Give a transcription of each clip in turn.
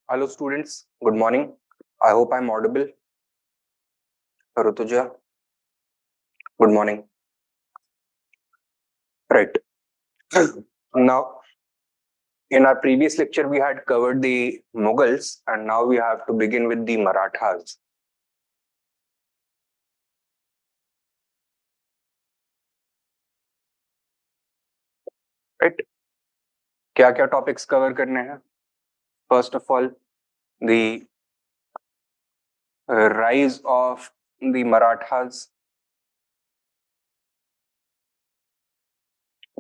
Hello students, good morning. I hope I'm audible. Rutuja, good morning. Right. Now, in our previous lecture, we had covered the Mughals, and now we have to begin with the Marathas. Right? क्या क्या topics cover करने हैं? First of all, the rise of the Marathas.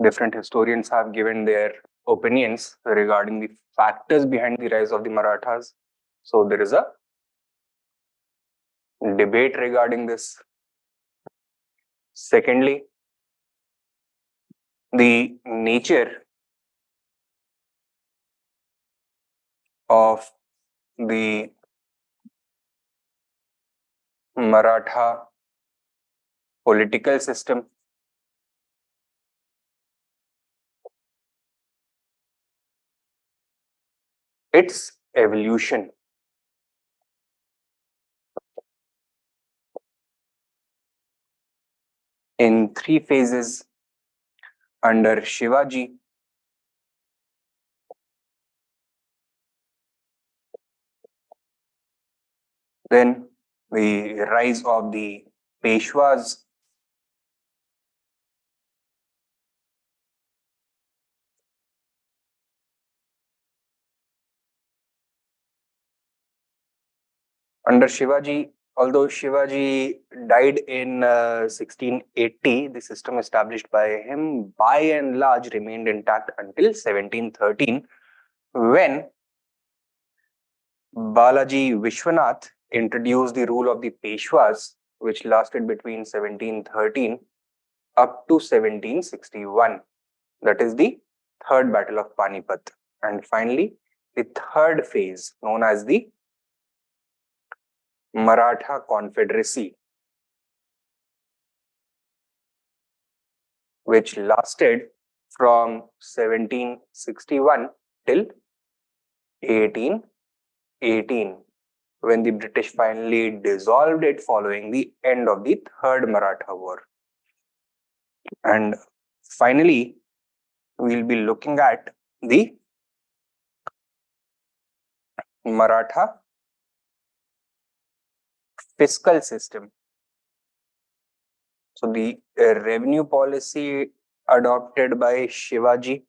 Different historians have given their opinions regarding the factors behind the rise of the Marathas. So there is a debate regarding this. Secondly, the nature of the Maratha political system. Its evolution. In three phases under Shivaji, then the rise of the Peshwas, under Shivaji. Although Shivaji died in 1680, the system established by him by and large remained intact until 1713, when Balaji Vishwanath introduced the rule of the Peshwas, which lasted between 1713 up to 1761. That is the third battle of Panipat. And finally, the third phase, known as the Maratha Confederacy, which lasted from 1761 till 1818, when the British finally dissolved it following the end of the Third Maratha War. And finally, we'll be looking at the Maratha fiscal system. So the revenue policy adopted by Shivaji,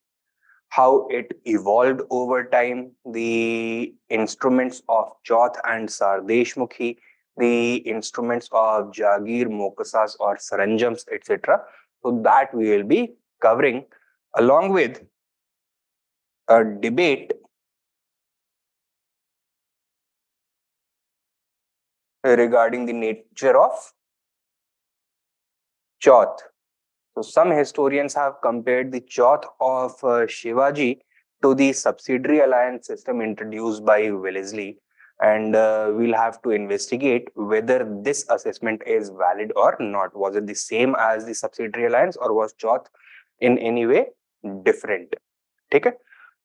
how it evolved over time, the instruments of Chauth and Sardeshmukhi, the instruments of Jagir, Mokasas or Saranjams, etc. So that we will be covering, along with a debate regarding the nature of Chauth. So some historians have compared the Chauth of Shivaji to the subsidiary alliance system introduced by Wellesley, and we'll have to investigate whether this assessment is valid or not. Was it the same as the subsidiary alliance, or was Chauth in any way different? Okay.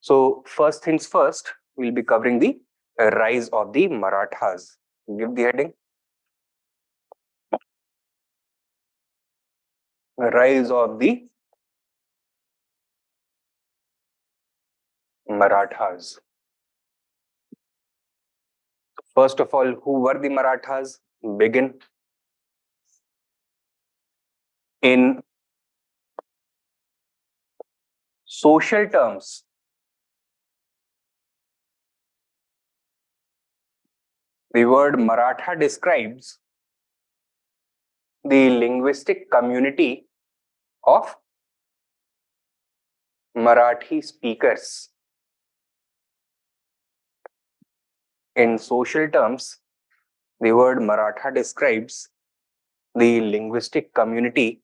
So first things first, we'll be covering the rise of the Marathas. Give the heading. Rise of the Marathas. First of all, who were the Marathas? Begin. In social terms, the word Maratha describes the linguistic community of Marathi speakers. In social terms, the word Maratha describes the linguistic community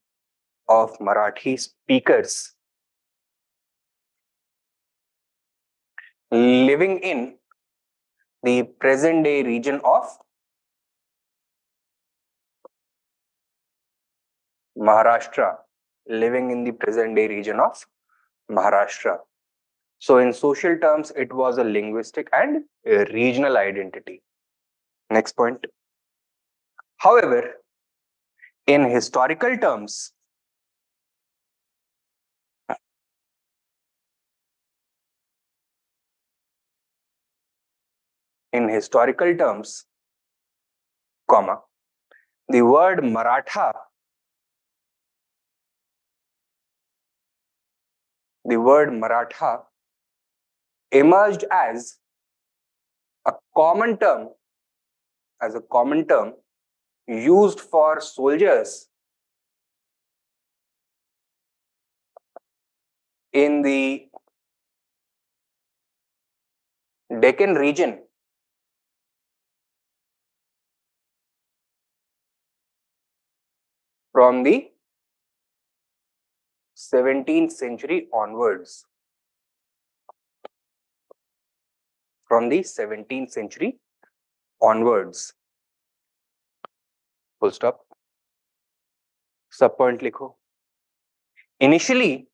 of Marathi speakers living in the present day region of Maharashtra, living in the present day region of Maharashtra. So in social terms, it was a linguistic and a regional identity. Next point. However, in historical terms, in historical terms, comma, the word Maratha, the word Maratha emerged a common term, as a common term used for soldiers in the Deccan region from the 17th century onwards. From the 17th century onwards. Full stop. Sub point likho. Initially,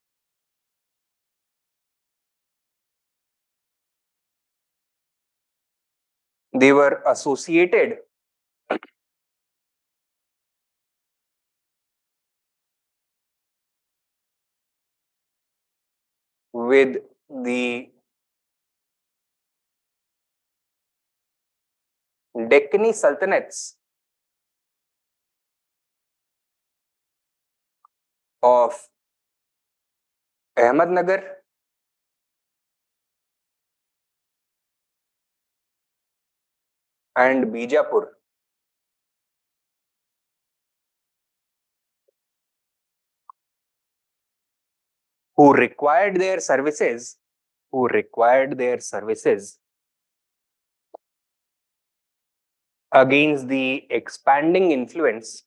they were associated with the Deccani Sultanates of Ahmednagar and Bijapur. Who required their services, against the expanding influence,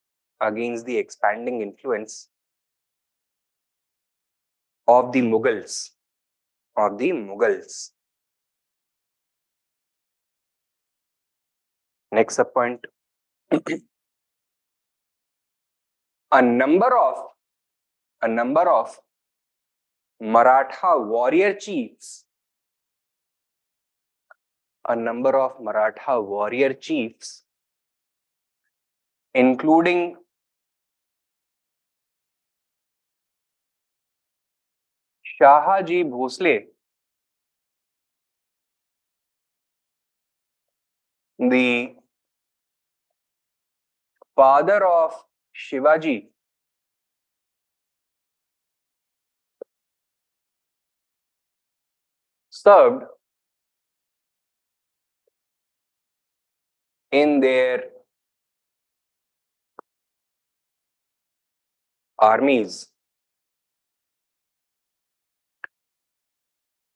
of the Mughals, Next sub point. a number of Maratha warrior chiefs, including Shahaji Bhosle, the father of Shivaji, served in their armies.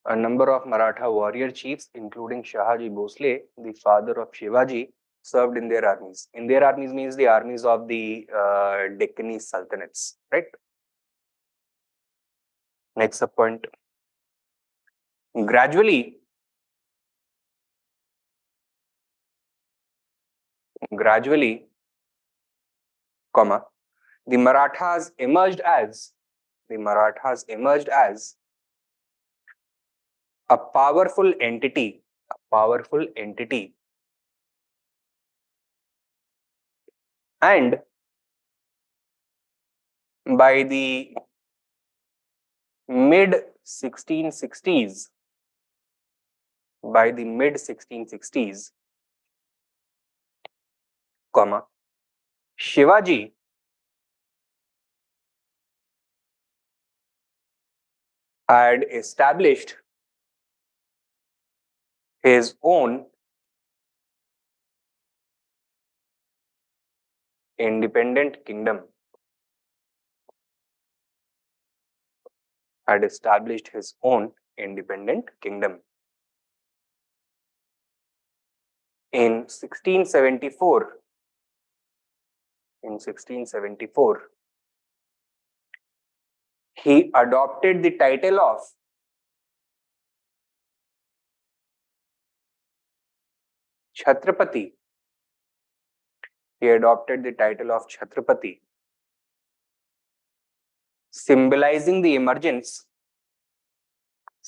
A number of Maratha warrior chiefs, including Shahaji Bhosle, the father of Shivaji, served in their armies. In their armies means the armies of the Deccani Sultanates, right? Next sub point. Gradually, comma, the Marathas emerged as a powerful entity, and by the mid 1660s, comma, Shivaji had established his own independent kingdom. In 1674, he adopted the title of Chhatrapati. Symbolizing the emergence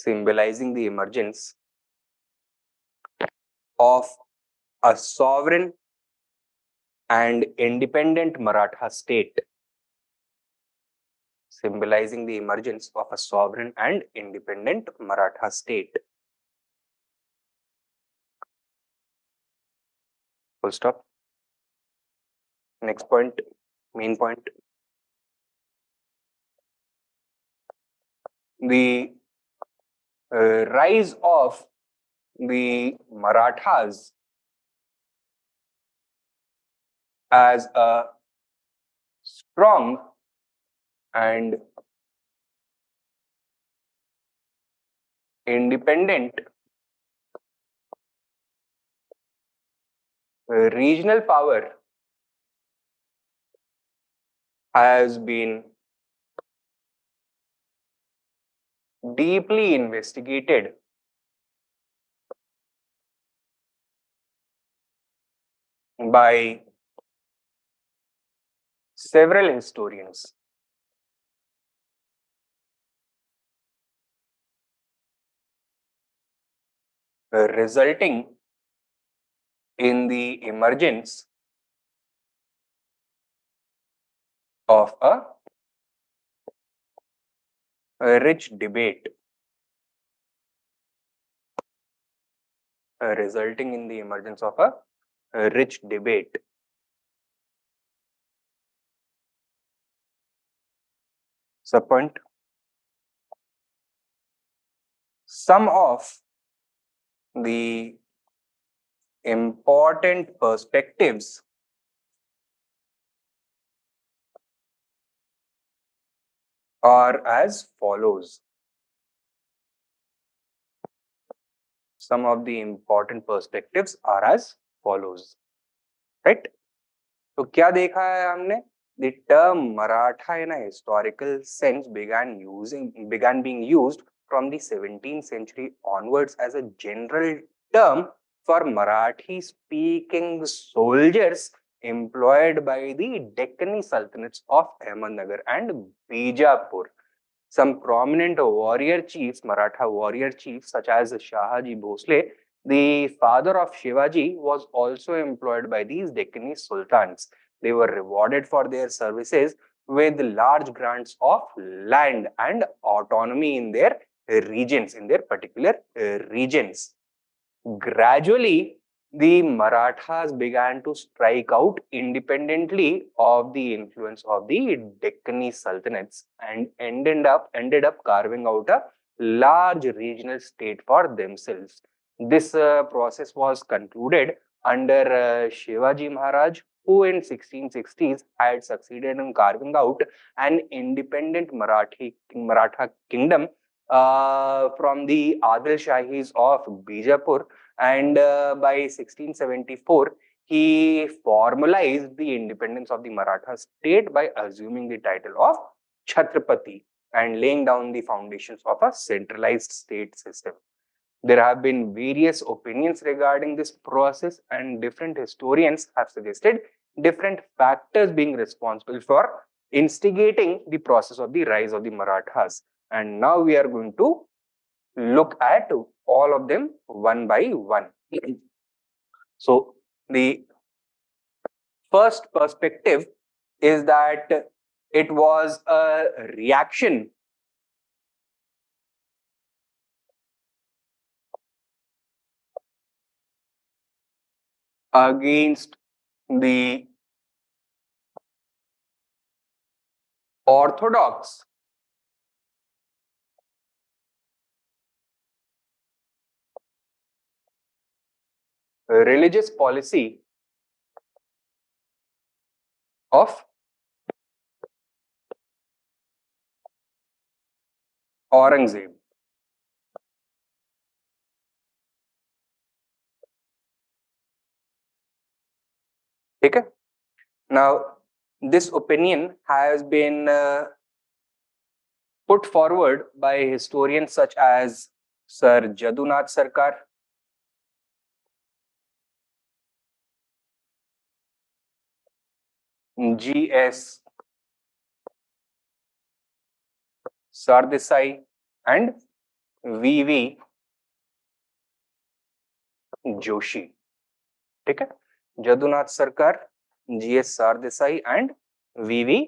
symbolizing the emergence of a sovereign and independent Maratha state, symbolizing the emergence of a sovereign and independent Maratha state. Full stop. Next point, main point. The rise of the Marathas as a strong and independent regional power has been deeply investigated by several historians. Resulting in the emergence of a rich debate, resulting in the emergence of a rich debate. Subpoint. Some of the important perspectives are as follows. Some of the important perspectives are as follows. Right? तो क्या देखा है हमने? The term Maratha in a historical sense began being used from the 17th century onwards as a general term for Marathi speaking soldiers employed by the Deccan Sultanates of Ahmednagar and Bijapur. Some prominent warrior chiefs, Maratha warrior chiefs such as Shahaji Bhosle, the father of Shivaji, was also employed by these Deccan sultans. They were rewarded for their services with large grants of land and autonomy in their regions, in their particular regions. Gradually, the Marathas began to strike out independently of the influence of the Deccan Sultanates and ended up carving out a large regional state for themselves. This process was concluded under Shivaji Maharaj, who in 1660s had succeeded in carving out an independent Maratha kingdom from the Adil Shahis of Bijapur, and by 1674 he formalized the independence of the Maratha state by assuming the title of Chhatrapati and laying down the foundations of a centralized state system. There have been various opinions regarding this process, and different historians have suggested different factors being responsible for instigating the process of the rise of the Marathas. And now we are going to look at all of them one by one. So, the first perspective is that it was a reaction against the orthodox religious policy of Aurangzeb. Okay? Now, this opinion has been put forward by historians such as Sir Jadunath Sarkar, G.S. Sardesai, and V Joshi. ठीक है. Jadunath Sarkar, GS Sardesai and V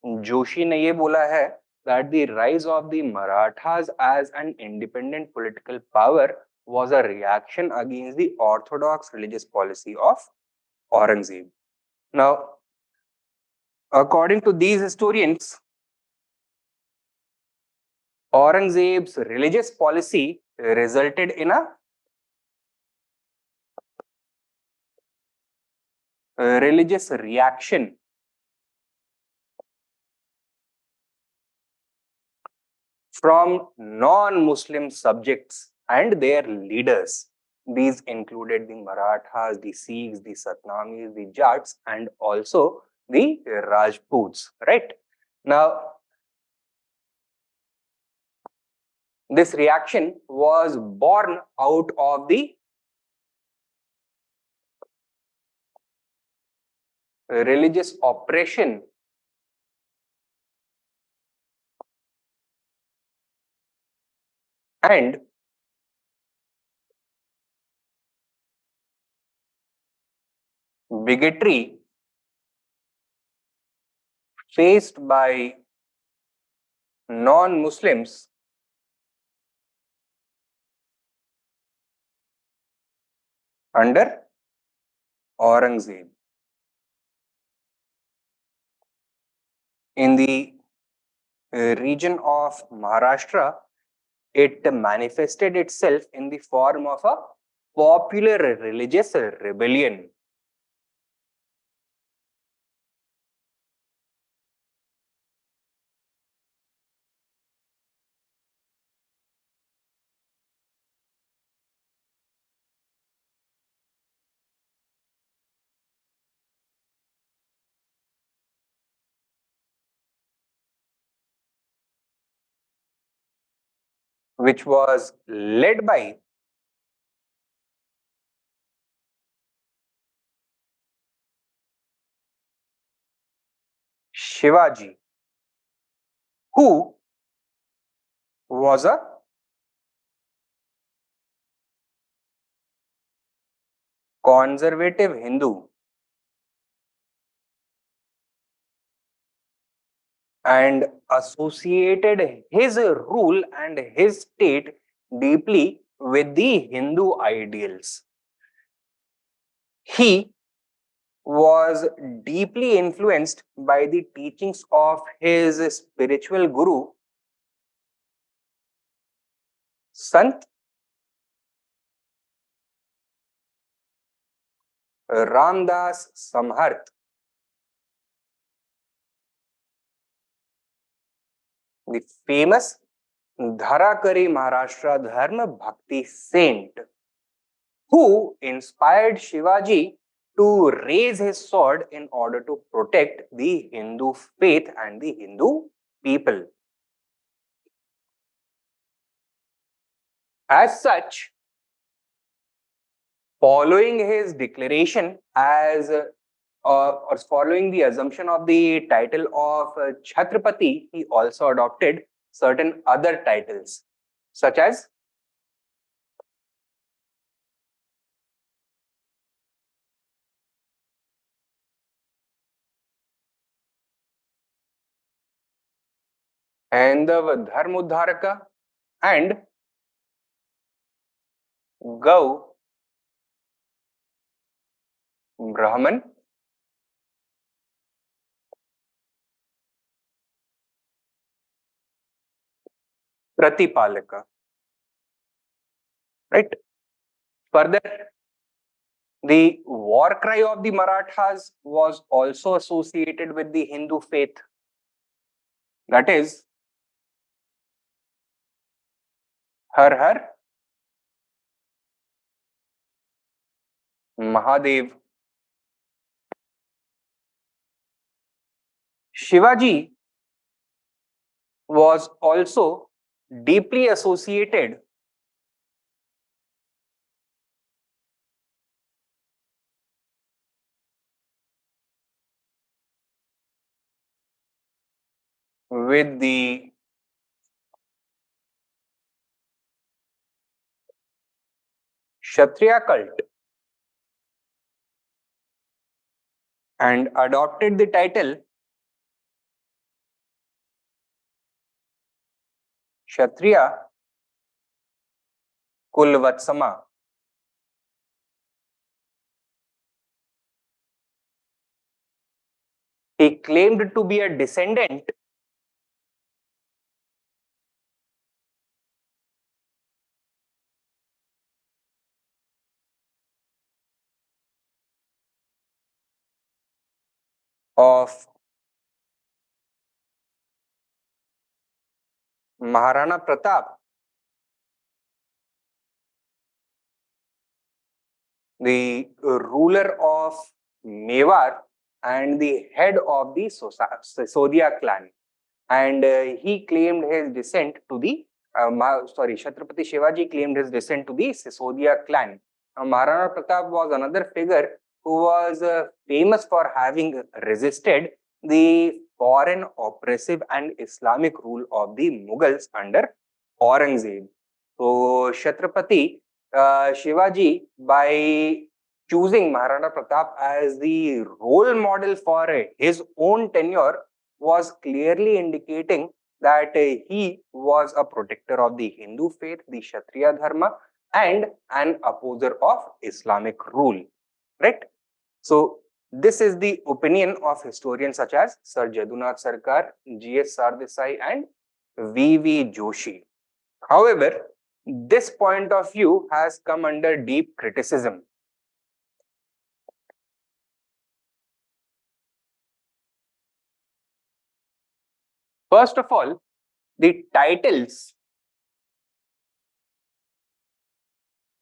Joshi ने ये बोला है that the rise of the Marathas as an independent political power was a reaction against the orthodox religious policy of Aurangzeb. Now, according to these historians, Aurangzeb's religious policy resulted in a religious reaction from non-Muslim subjects and their leaders. These included the Marathas, the Sikhs, the Satnamis, the Jats, and also the Rajputs. Right? Now, this reaction was born out of the religious oppression and bigotry faced by non-Muslims under Aurangzeb. In the region of Maharashtra, it manifested itself in the form of a popular religious rebellion. Which was led by Shivaji, who was a conservative Hindu and associated his rule and his state deeply with the Hindu ideals. He was deeply influenced by the teachings of his spiritual guru, Sant Ramdas Samharth, the famous Dharakari Maharashtra Dharma Bhakti saint, who inspired Shivaji to raise his sword in order to protect the Hindu faith and the Hindu people. As such, following his declaration as or following the assumption of the title of Chhatrapati, he also adopted certain other titles such as Hendav Dharmudharaka and Gau Brahman Pratipalaka. Right? Further, the war cry of the Marathas was also associated with the Hindu faith. That is, Har Har Mahadev. Shivaji was also deeply associated with the Kshatriya cult and adopted the title Kshatriya Kulvatsama. He claimed to be a descendant of Maharana Pratap, the ruler of Mewar and the head of the Sisodia clan. And he claimed his descent to the Chhatrapati Shivaji claimed his descent to the Sisodia clan. Maharana Pratap was another figure who was famous for having resisted the foreign oppressive and Islamic rule of the Mughals under Aurangzeb. So Chhatrapati Shivaji, by choosing Maharana Pratap as the role model for his own tenure, was clearly indicating that he was a protector of the Hindu faith, the Kshatriya Dharma, and an opposer of Islamic rule. Right? So, this is the opinion of historians such as Sir Jadunath Sarkar, G.S. Sardesai, and V.V. Joshi. However, this point of view has come under deep criticism. First of all, the titles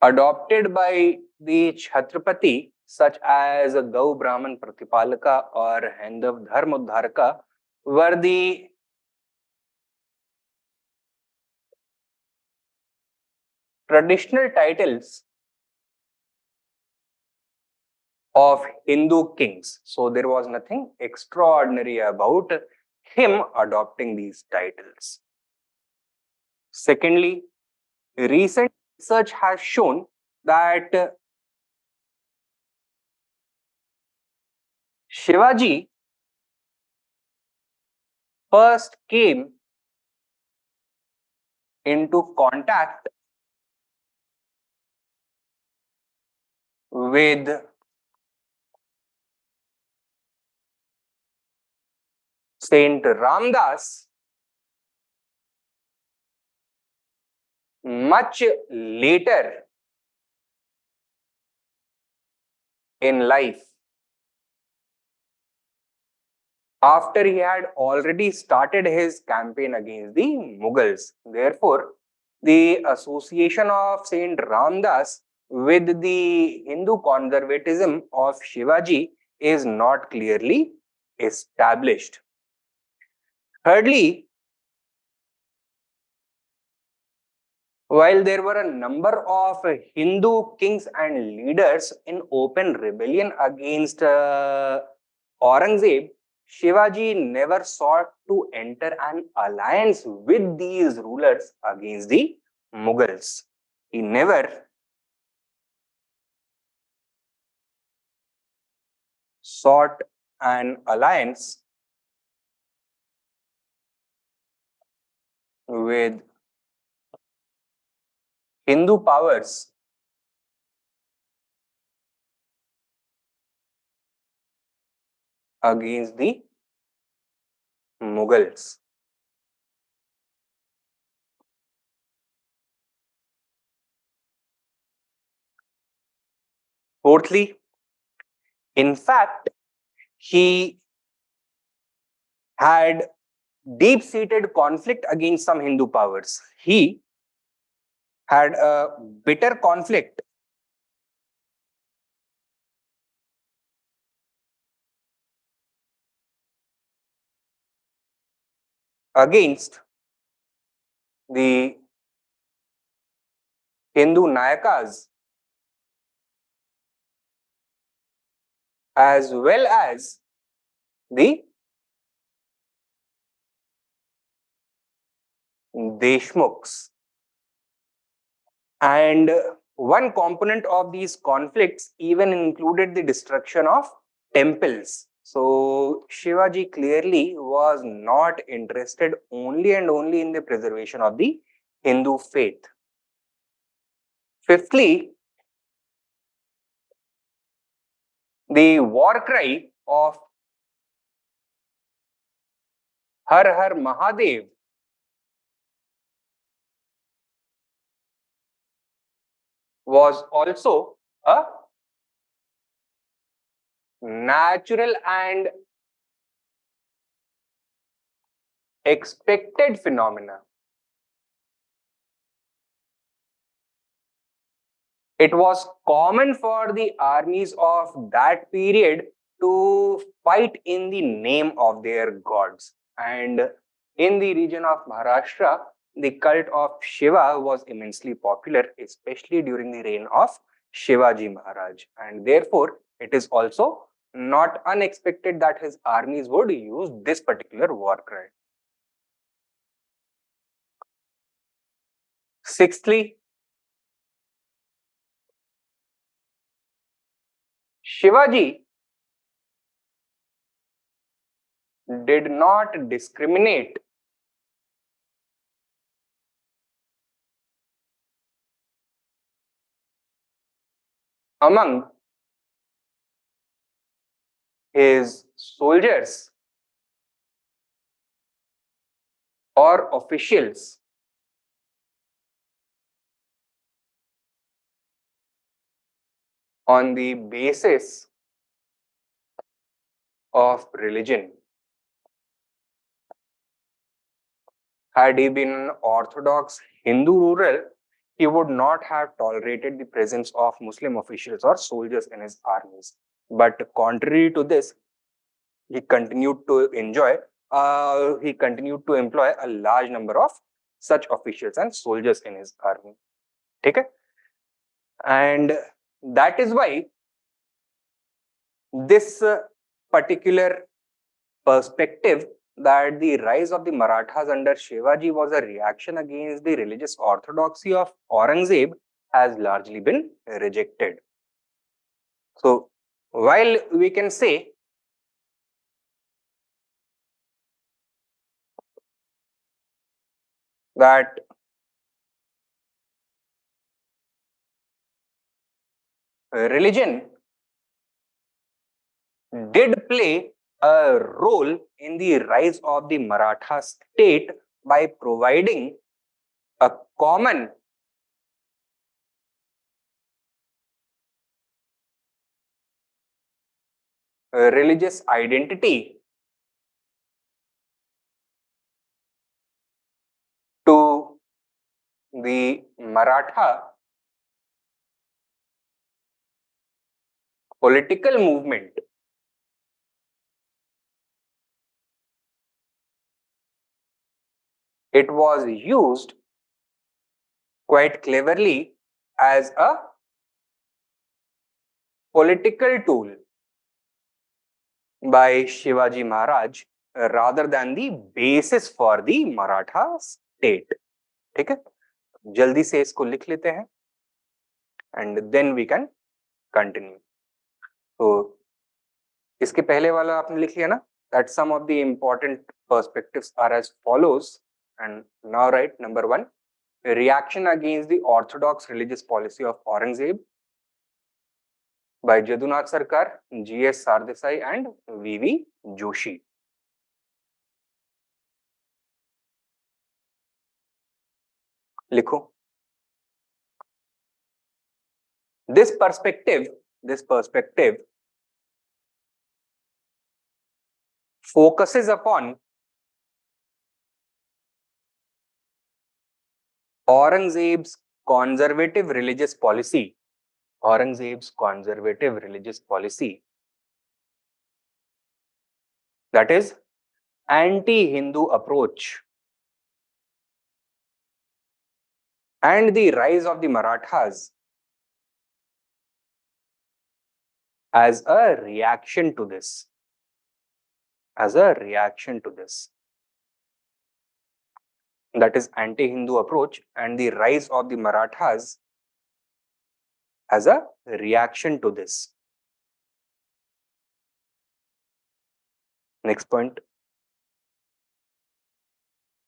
adopted by the Chhatrapati, such as Gau Brahman Pratipalaka or Hendav Dharmodharaka, were the traditional titles of Hindu kings. So there was nothing extraordinary about him adopting these titles. Secondly, recent research has shown that Shivaji first came into contact with Saint Ramdas much later in life, after he had already started his campaign against the Mughals. Therefore, the association of Saint Ramdas with the Hindu conservatism of Shivaji is not clearly established. Thirdly, while there were a number of Hindu kings and leaders in open rebellion against Aurangzeb, Shivaji never sought to enter an alliance with these rulers against the Mughals. He never sought an alliance with Hindu powers against the Mughals. Fourthly, in fact, he had deep-seated conflict against some Hindu powers. He had a bitter conflict against the Hindu Nayakas as well as the Deshmukhs. And one component of these conflicts even included the destruction of temples. So Shivaji clearly was not interested only and only in the preservation of the Hindu faith. Fifthly, the war cry of Har Har Mahadev was also a natural and expected phenomena. It was common for the armies of that period to fight in the name of their gods. And in the region of Maharashtra, the cult of Shiva was immensely popular, especially during the reign of Shivaji Maharaj. And therefore, it is also not unexpected that his armies would use this particular war cry. Sixthly, Shivaji did not discriminate among his soldiers or officials on the basis of religion. Had he been an orthodox Hindu ruler, he would not have tolerated the presence of Muslim officials or soldiers in his armies. But contrary to this, he continued to employ a large number of such officials and soldiers in his army. Okay? And that is why this particular perspective that the rise of the Marathas under Shivaji was a reaction against the religious orthodoxy of Aurangzeb has largely been rejected. So, while we can say that religion did play a role in the rise of the Maratha state by providing a common religious identity to the Maratha political movement. It was used quite cleverly as a political tool by Shivaji Maharaj rather than the basis for the Maratha state. ठीक है, जल्दी से इसको लिख लेते हैं and then we can continue. तो इसके पहले वाला आपने लिख लिया ना, that some of the important perspectives are as follows. And now write number 1, reaction against the orthodox religious policy of Aurangzeb by Jadunath Sarkar, G.S. Sardesai and V.V. Joshi. लिखो. This perspective focuses upon Aurangzeb's conservative religious policy. That is anti-Hindu approach and the rise of the Marathas as a reaction to this. That is anti-Hindu approach and the rise of the Marathas as a reaction to this. Next point.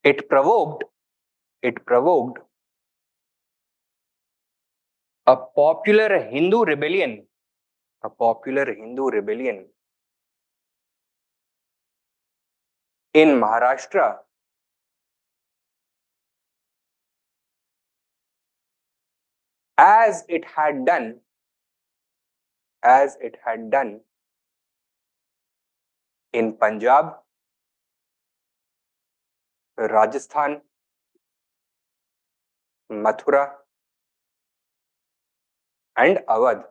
It provoked a popular Hindu rebellion in Maharashtra as it had done in Punjab, Rajasthan, Mathura, and Awadh.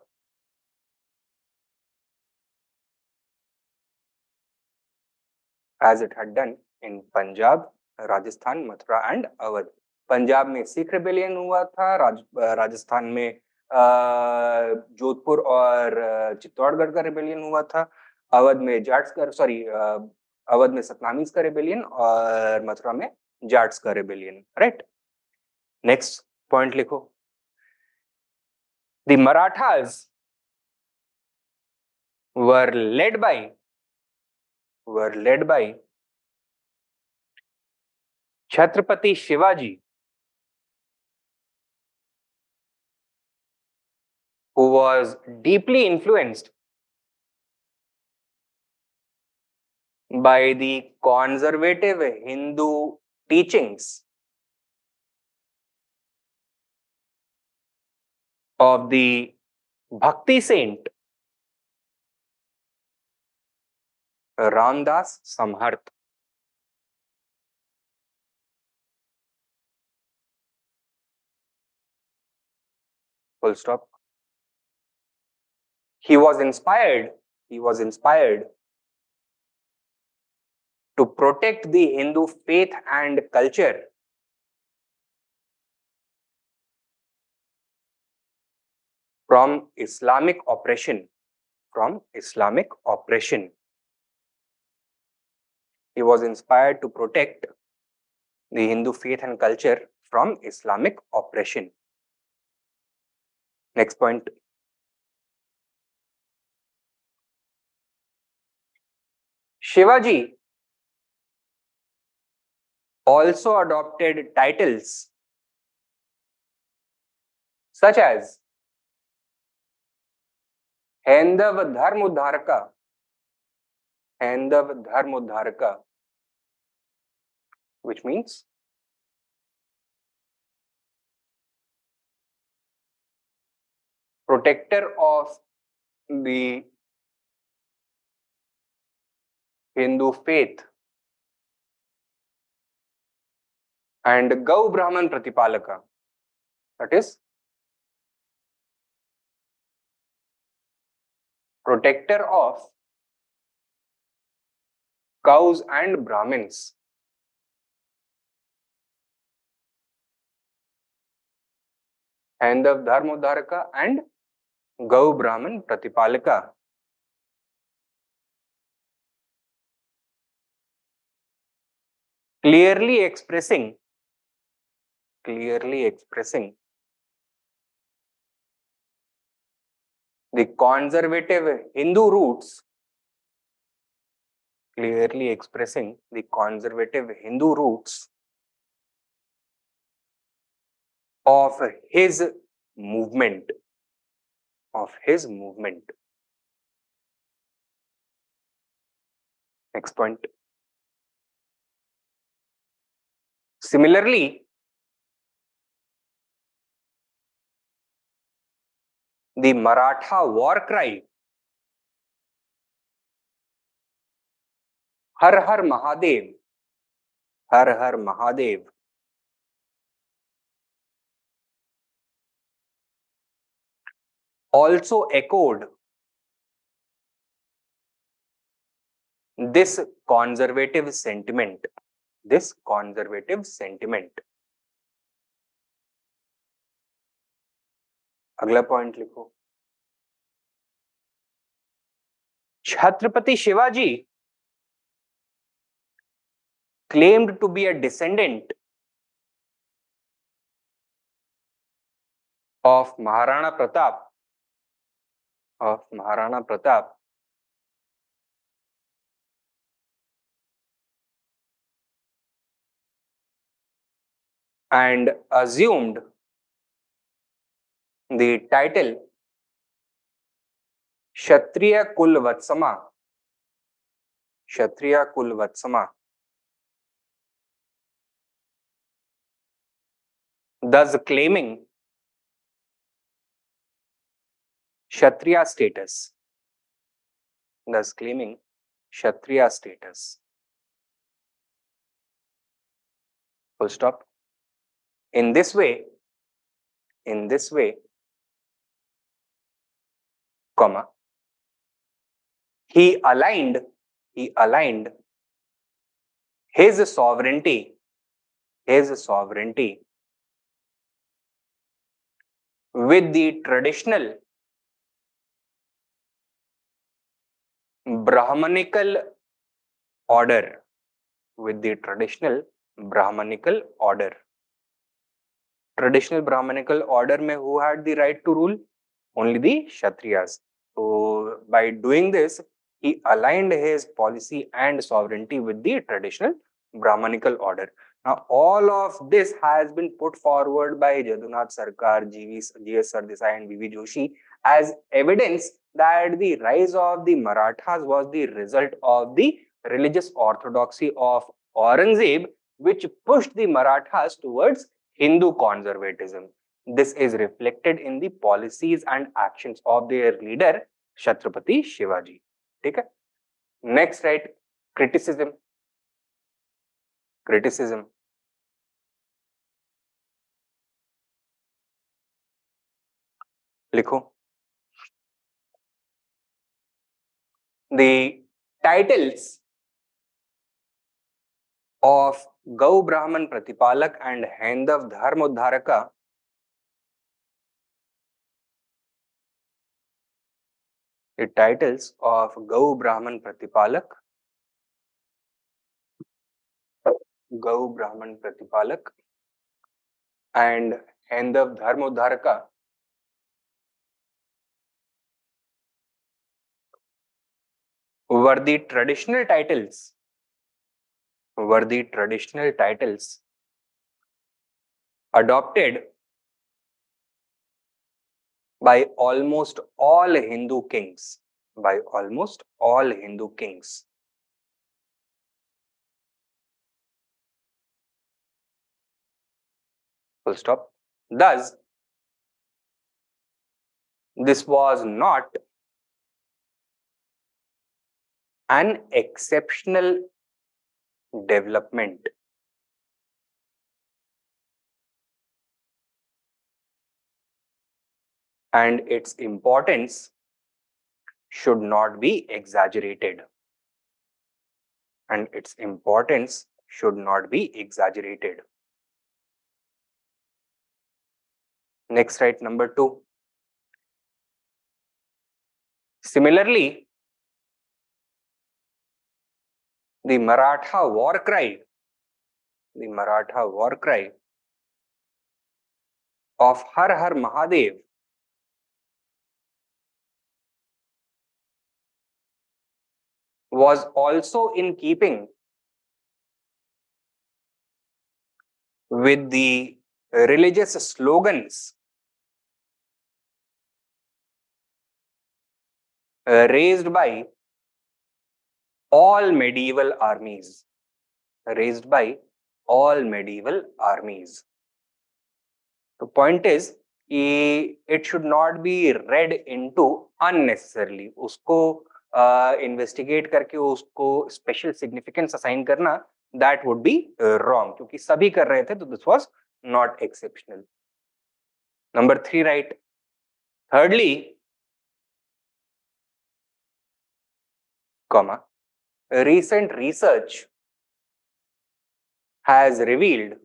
As it had done in Punjab, Rajasthan, Mathura, and Awadh. Punjab में Sikh rebellion हुआ था, राजस्थान में जोधपुर और चित्तौड़गढ़ का rebellion हुआ था, अवध में जाट्स का अवध में सतनामीज का रिबेलियन और मथुरा में जाट्स का रिबेलियन. राइट. नेक्स्ट पॉइंट लिखो. The Marathas were led by Chhatrapati Shivaji, who was deeply influenced by the conservative Hindu teachings of the Bhakti saint Ramdas Samharth. Full stop. He was inspired to protect the Hindu faith and culture from Islamic oppression. He was inspired to protect the Hindu faith and culture from Islamic oppression. Next point. Shivaji also adopted titles such as Hendav Dharmodharaka, which means protector of the Hindu faith, and Gau Brahman Pratipalaka, that is protector of cows and Brahmins. Hendav Dharmodharaka and Gau Brahman Pratipalaka. Clearly expressing the conservative Hindu roots of his movement. Next point. Similarly, the Maratha war cry, Har Har Mahadev, also echoed this conservative sentiment. अगला point लिखो. Chhatrapati Shivaji claimed to be a descendant of Maharana Pratap of Maharana Pratap and assumed the title Kshatriya Kulvatsama, Kshatriya Kulvatsama, thus claiming Kshatriya status, thus claiming Kshatriya status. Full stop. In this way, comma, he aligned his sovereignty with the traditional Brahmanical order, with the traditional Brahmanical order. Traditional Brahmanical order mein who had the right to rule? Only the Kshatriyas. So by doing this, he aligned his policy and sovereignty with the traditional Brahmanical order. Now, all of this has been put forward by Jadunath Sarkar, G.S. Sardesai and V.V. Joshi as evidence that the rise of the Marathas was the result of the religious orthodoxy of Aurangzeb, which pushed the Marathas towards Hindu conservatism. This is reflected in the policies and actions of their leader, Chhatrapati Shivaji. Okay? Next, right, criticism. Criticism. लिखो. The titles of Gau Brahman Pratipalak and Hendav Dharmodharaka the titles of Gau Brahman Pratipalak, and Hendav Dharmodharaka were the traditional titles adopted by almost all Hindu kings. Full stop. Thus, this was not an exceptional development. And its importance should not be exaggerated. Next, right, number 2. Similarly, the Maratha war cry of Har Har Mahadev was also in keeping with the religious slogans raised by all medieval armies. The point is, it should not be read into unnecessarily. उसको investigate करके उसको special significance assign करना, that would be wrong. क्योंकि सभी कर रहे थे, तो this was not exceptional. Number 3, right? Thirdly, recent research has revealed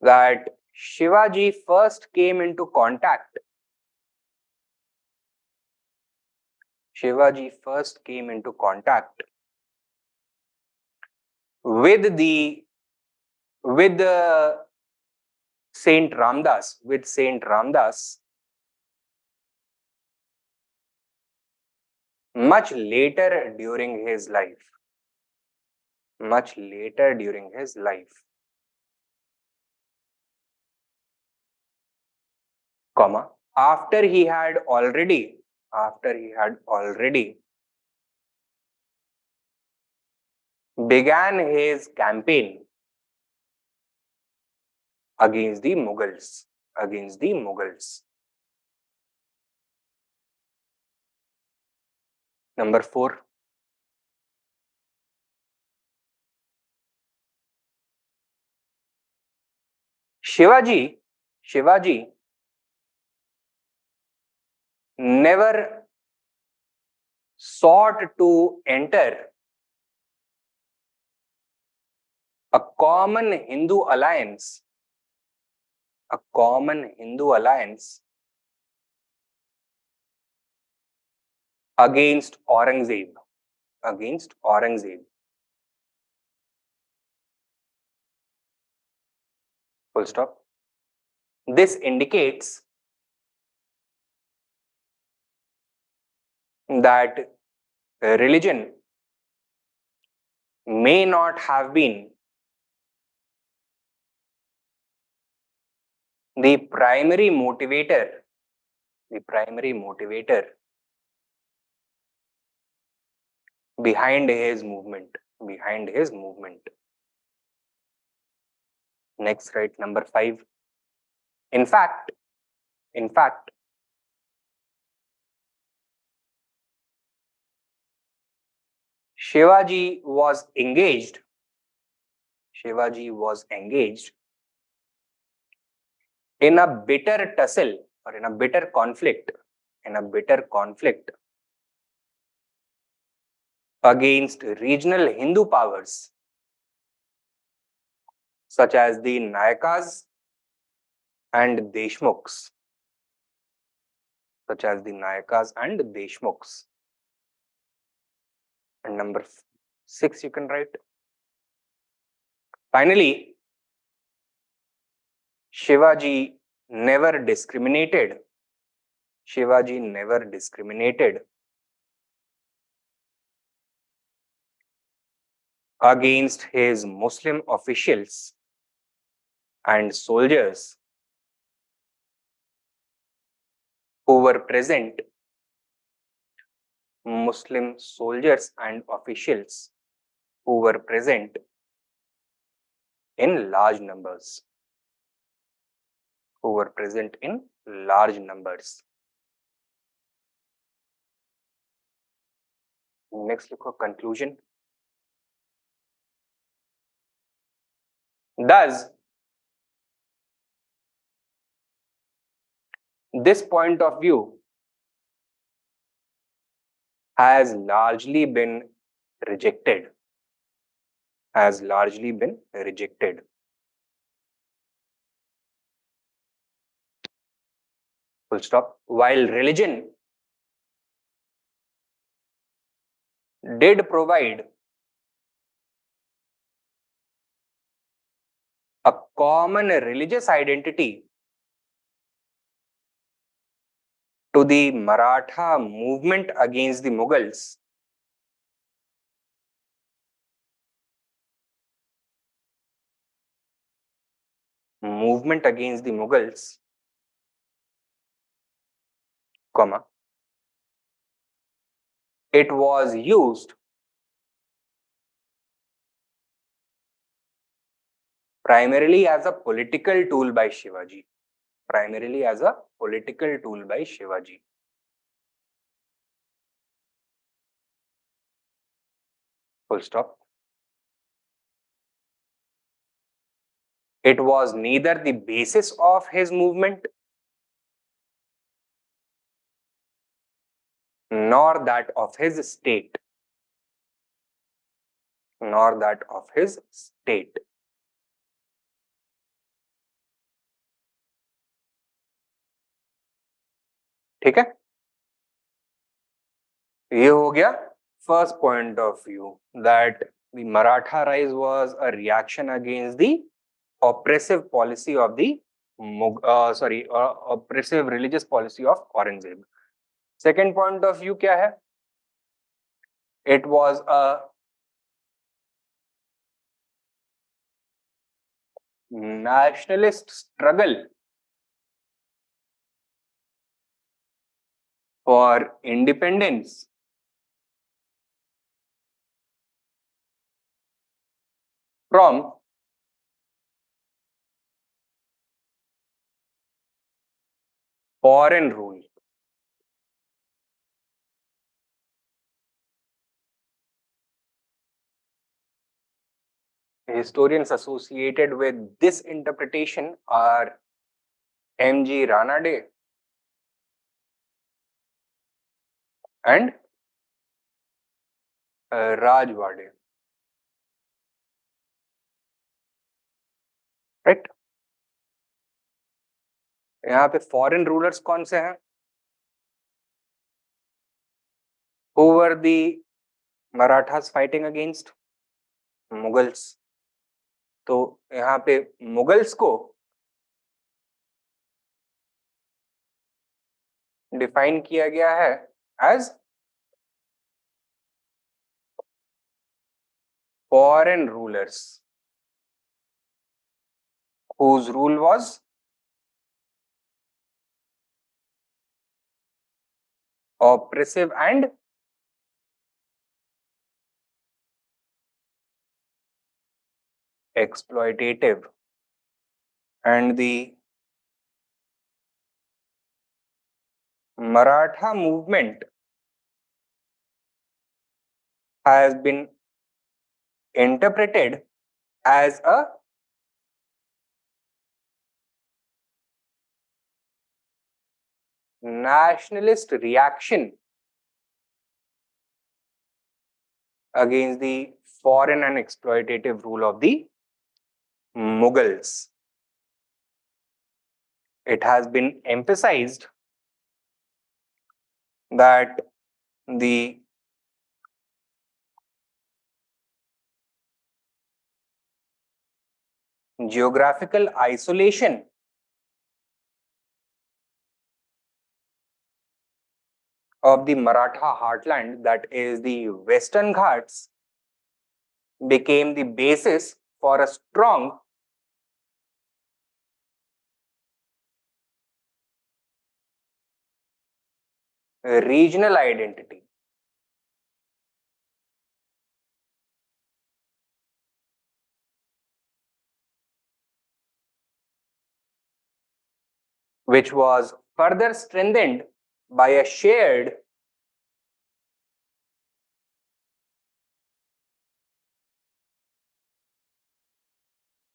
that Shivaji first came into contact with Saint Ramdas Much later during his life. Much later during his life, comma, after he had already, after he had already began his campaign against the Mughals, against the Mughals. Number 4, Shivaji never sought to enter a common Hindu alliance, a common Hindu alliance against Aurangzeb, against Aurangzeb. Full stop. This indicates that religion may not have been the primary motivator, the primary motivator behind his movement, behind his movement. Next, right, number 5. In fact, in fact, Shivaji was engaged, Shivaji was engaged in a bitter tussle or in a bitter conflict, in a bitter conflict against regional Hindu powers such as the Nayakas and Deshmukhs, such as the Nayakas and Deshmukhs. And number 6 you can write. Finally, Shivaji never discriminated. Shivaji never discriminated against his Muslim officials and soldiers who were present, Muslim soldiers and officials who were present in large numbers, who were present in large numbers. Next, look at conclusion. Thus, this point of view has largely been rejected, has largely been rejected. Full stop. While religion did provide a common religious identity to the Maratha movement against the Mughals, movement against the Mughals, comma, it was used primarily as a political tool by Shivaji, primarily as a political tool by Shivaji. Full stop. It was neither the basis of his movement nor that of his state, nor that of his state. ठीक है, ये हो गया first point of view, that the Maratha rise was a reaction against the oppressive policy of the oppressive religious policy of Aurangzeb. Second point of view क्या है? It was a nationalist struggle for independence from foreign rule. Historians associated with this interpretation are M.G. Ranade and Rajwade. Right? यहाँ पे foreign rulers कौन से हैं? Who were the Marathas fighting against? Mughals. तो यहाँ पे मुगल्स को define किया गया है as foreign rulers whose rule was oppressive and exploitative. And the Maratha movement has been interpreted as a nationalist reaction against the foreign and exploitative rule of the Mughals. It has been emphasized that the geographical isolation of the Maratha heartland, that is the Western Ghats, became the basis for a strong regional identity. Which was further strengthened by a shared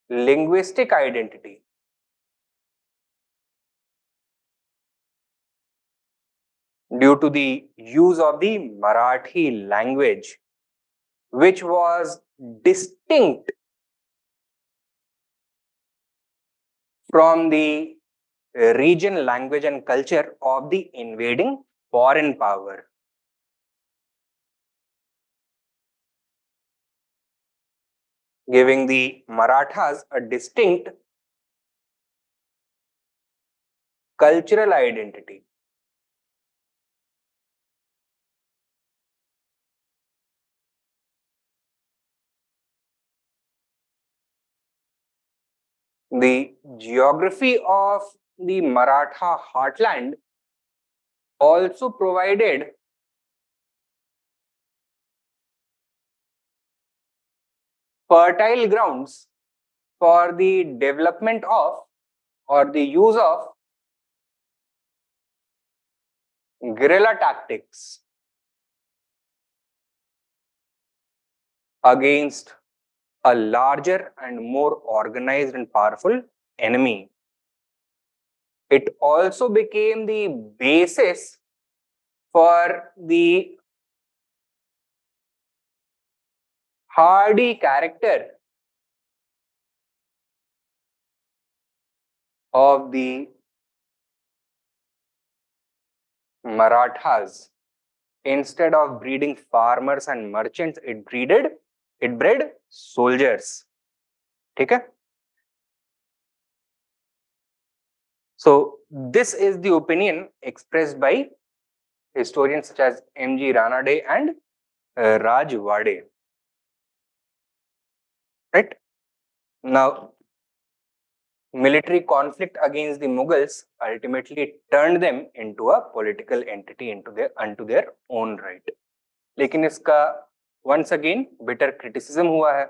linguistic identity. Due to the use of the Marathi language, which was distinct from the region, language, and culture of the invading foreign power. Giving the Marathas a distinct cultural identity. The geography of the Maratha heartland also provided fertile grounds for the development of or the use of guerrilla tactics against a larger and more organized and powerful enemy. It also became the basis for the hardy character of the Marathas. Instead of breeding farmers and merchants, it bred soldiers. Okay? So this is the opinion expressed by historians such as M.G. Ranade and Rajwade. Right? Now, military conflict against the Mughals ultimately turned them into a political entity unto their own right. लेकिन इसका once again bitter criticism हुआ है.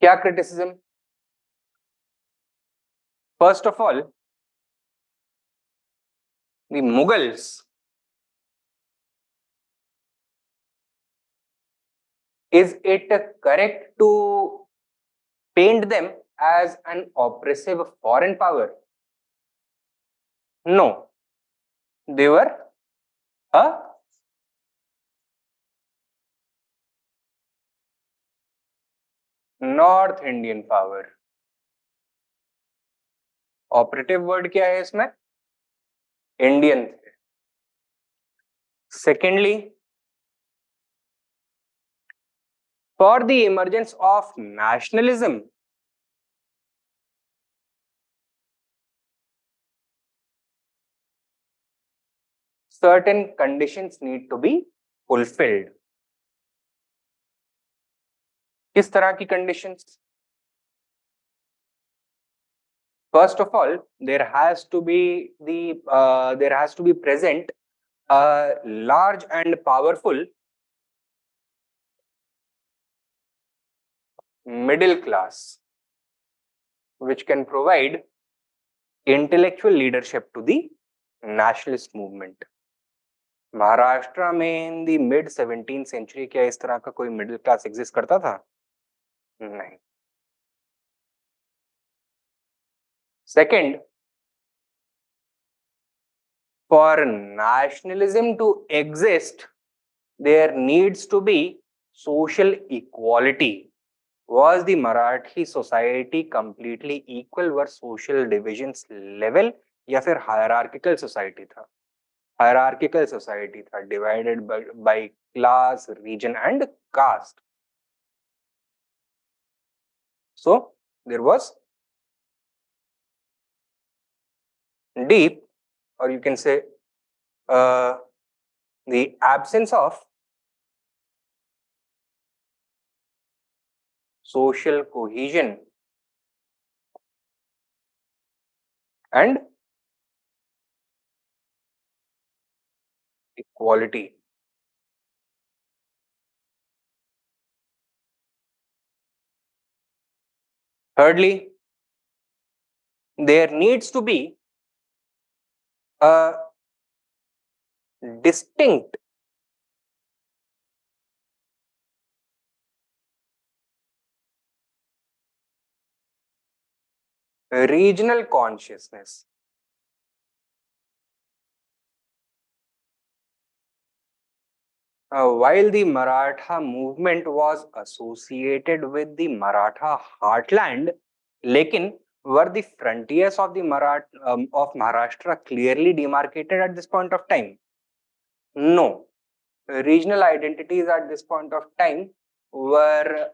क्या criticism? First of all, the Mughals, is it correct to paint them as an oppressive foreign power? No. They were a North Indian power. Operative word क्या है इसमें? Indian. Secondly, for the emergence of nationalism, certain conditions need to be fulfilled. किस तरह की conditions? First of all, there has to be present a large and powerful middle class, which can provide intellectual leadership to the nationalist movement. Maharashtra में इन दी mid 17th century क्या इस तरह का कोई middle class exist करता था? नहीं. Second, for nationalism to exist, there needs to be social equality. Was the Marathi society completely equal? Were social divisions level या फिर hierarchical society था? Hierarchical society था, divided by class, region and caste. So there was deep, or you can say the absence of social cohesion and equality. Thirdly, there needs to be a distinct regional consciousness. While the Maratha movement was associated with the Maratha heartland, lekin were the frontiers of the Maharashtra clearly demarcated at this point of time? No. Regional identities at this point of time were,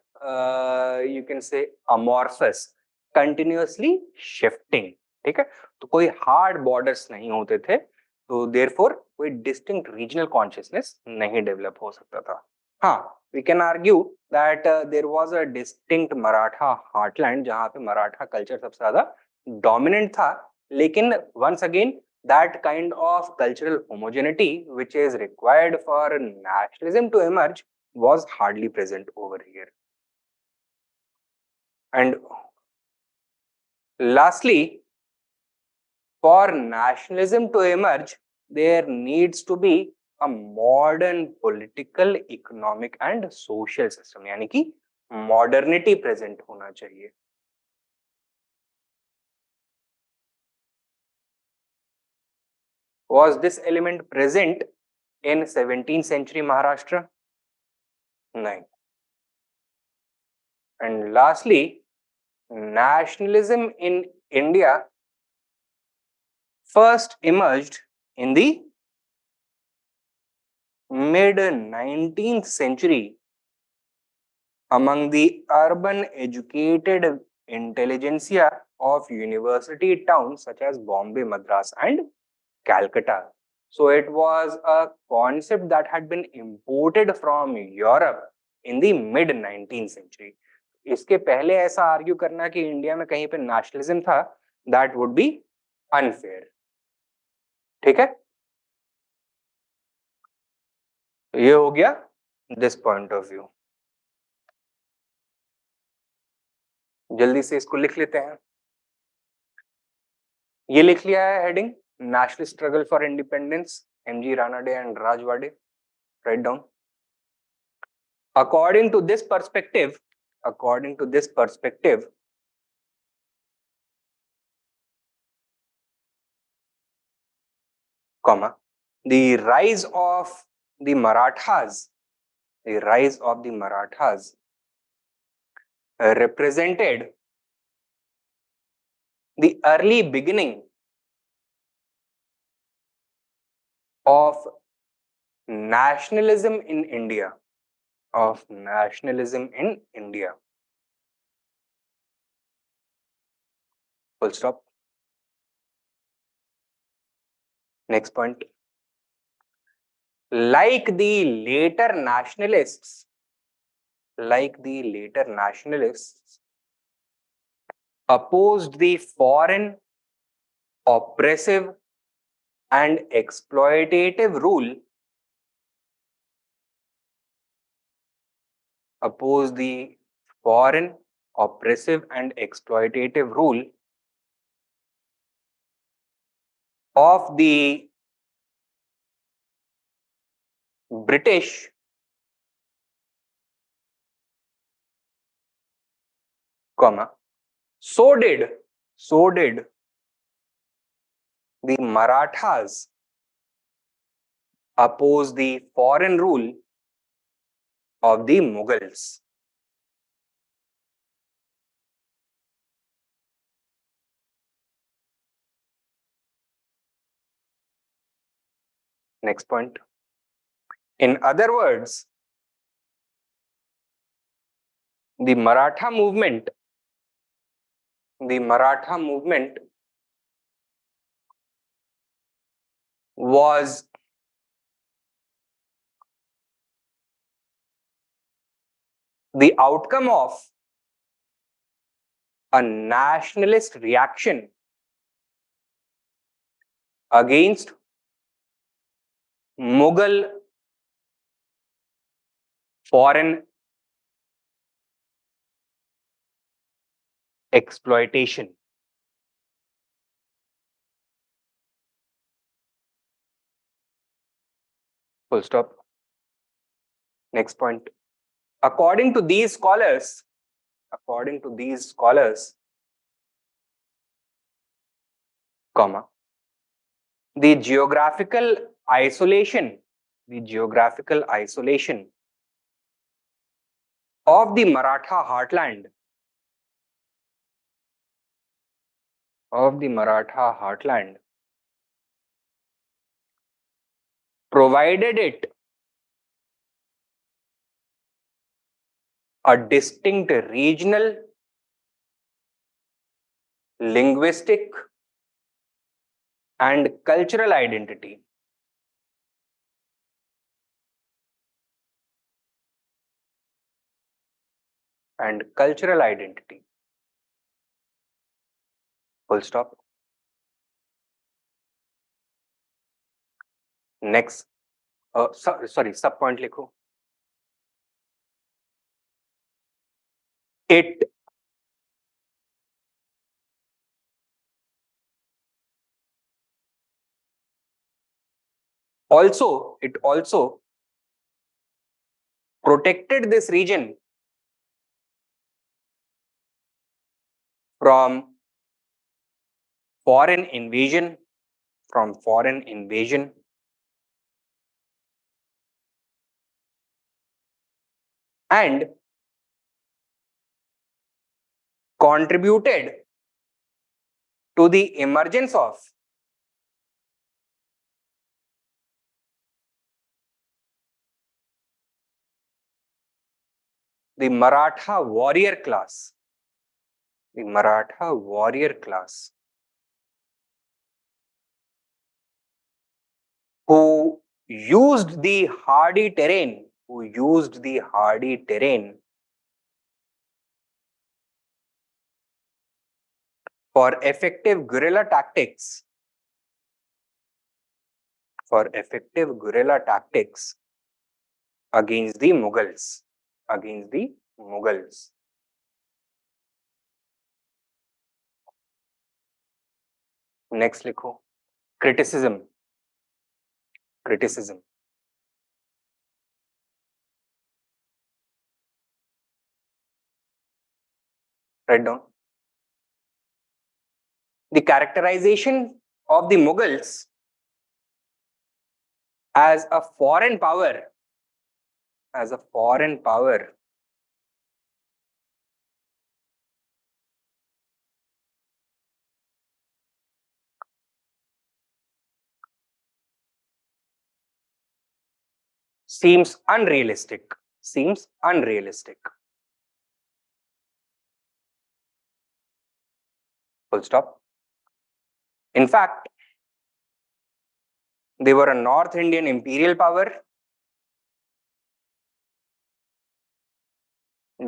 you can say, amorphous, continuously shifting. ठीक है, तो कोई hard borders नहीं होते थे, तो therefore कोई distinct regional consciousness नहीं डेवलप हो सकता था. हाँ, we can argue that there was a distinct Maratha heartland जहां पे मराठा कल्चर सबसे ज्यादा डोमिनेंट था, लेकिन once again that kind of cultural homogeneity which is required for nationalism to emerge was hardly present over here. And lastly, for nationalism to emerge, there needs to be a modern political, economic and social system. यानी कि modernity present होना चाहिए. Was this element present in 17th century Maharashtra? No. And lastly, nationalism in India first emerged in the mid 19th century among the urban educated intelligentsia of university towns such as Bombay, Madras and Calcutta. So it was a concept that had been imported from Europe in the mid 19th century. इसके पहले ऐसा argue करना कि India में कहीं पे nationalism था, that would be unfair. ठीक है, ये हो गया दिस पॉइंट ऑफ व्यू. जल्दी से इसको लिख लेते हैं. ये लिख लिया है heading, national struggle for independence, MG Ranade and Rajwade. Write down. According to this perspective, comma, the rise of the Marathas, represented the early beginning of nationalism in India. Full stop. Next point. Like the later nationalists, opposed the foreign, oppressive and exploitative rule, of the British comma, so did the Marathas oppose the foreign rule of the Mughals. Next point. In other words, the Maratha movement was the outcome of a nationalist reaction against Mughal foreign exploitation. Full stop. Next point. According to these scholars, comma, the geographical isolation of the Maratha heartland provided it a distinct regional, linguistic and cultural identity. Full stop. Next. Sorry, sub point लिखो. It also protected this region from foreign invasion and contributed to the emergence of the Maratha warrior class. who used the hardy terrain, who used the hardy terrain for effective guerrilla tactics, for effective guerrilla tactics against the Mughals, against the Mughals. Next लिखो criticism, criticism. Write down. The characterization of the Mughals as a foreign power, as a foreign power, seems unrealistic, seems unrealistic. Full stop. In fact, they were a North Indian imperial power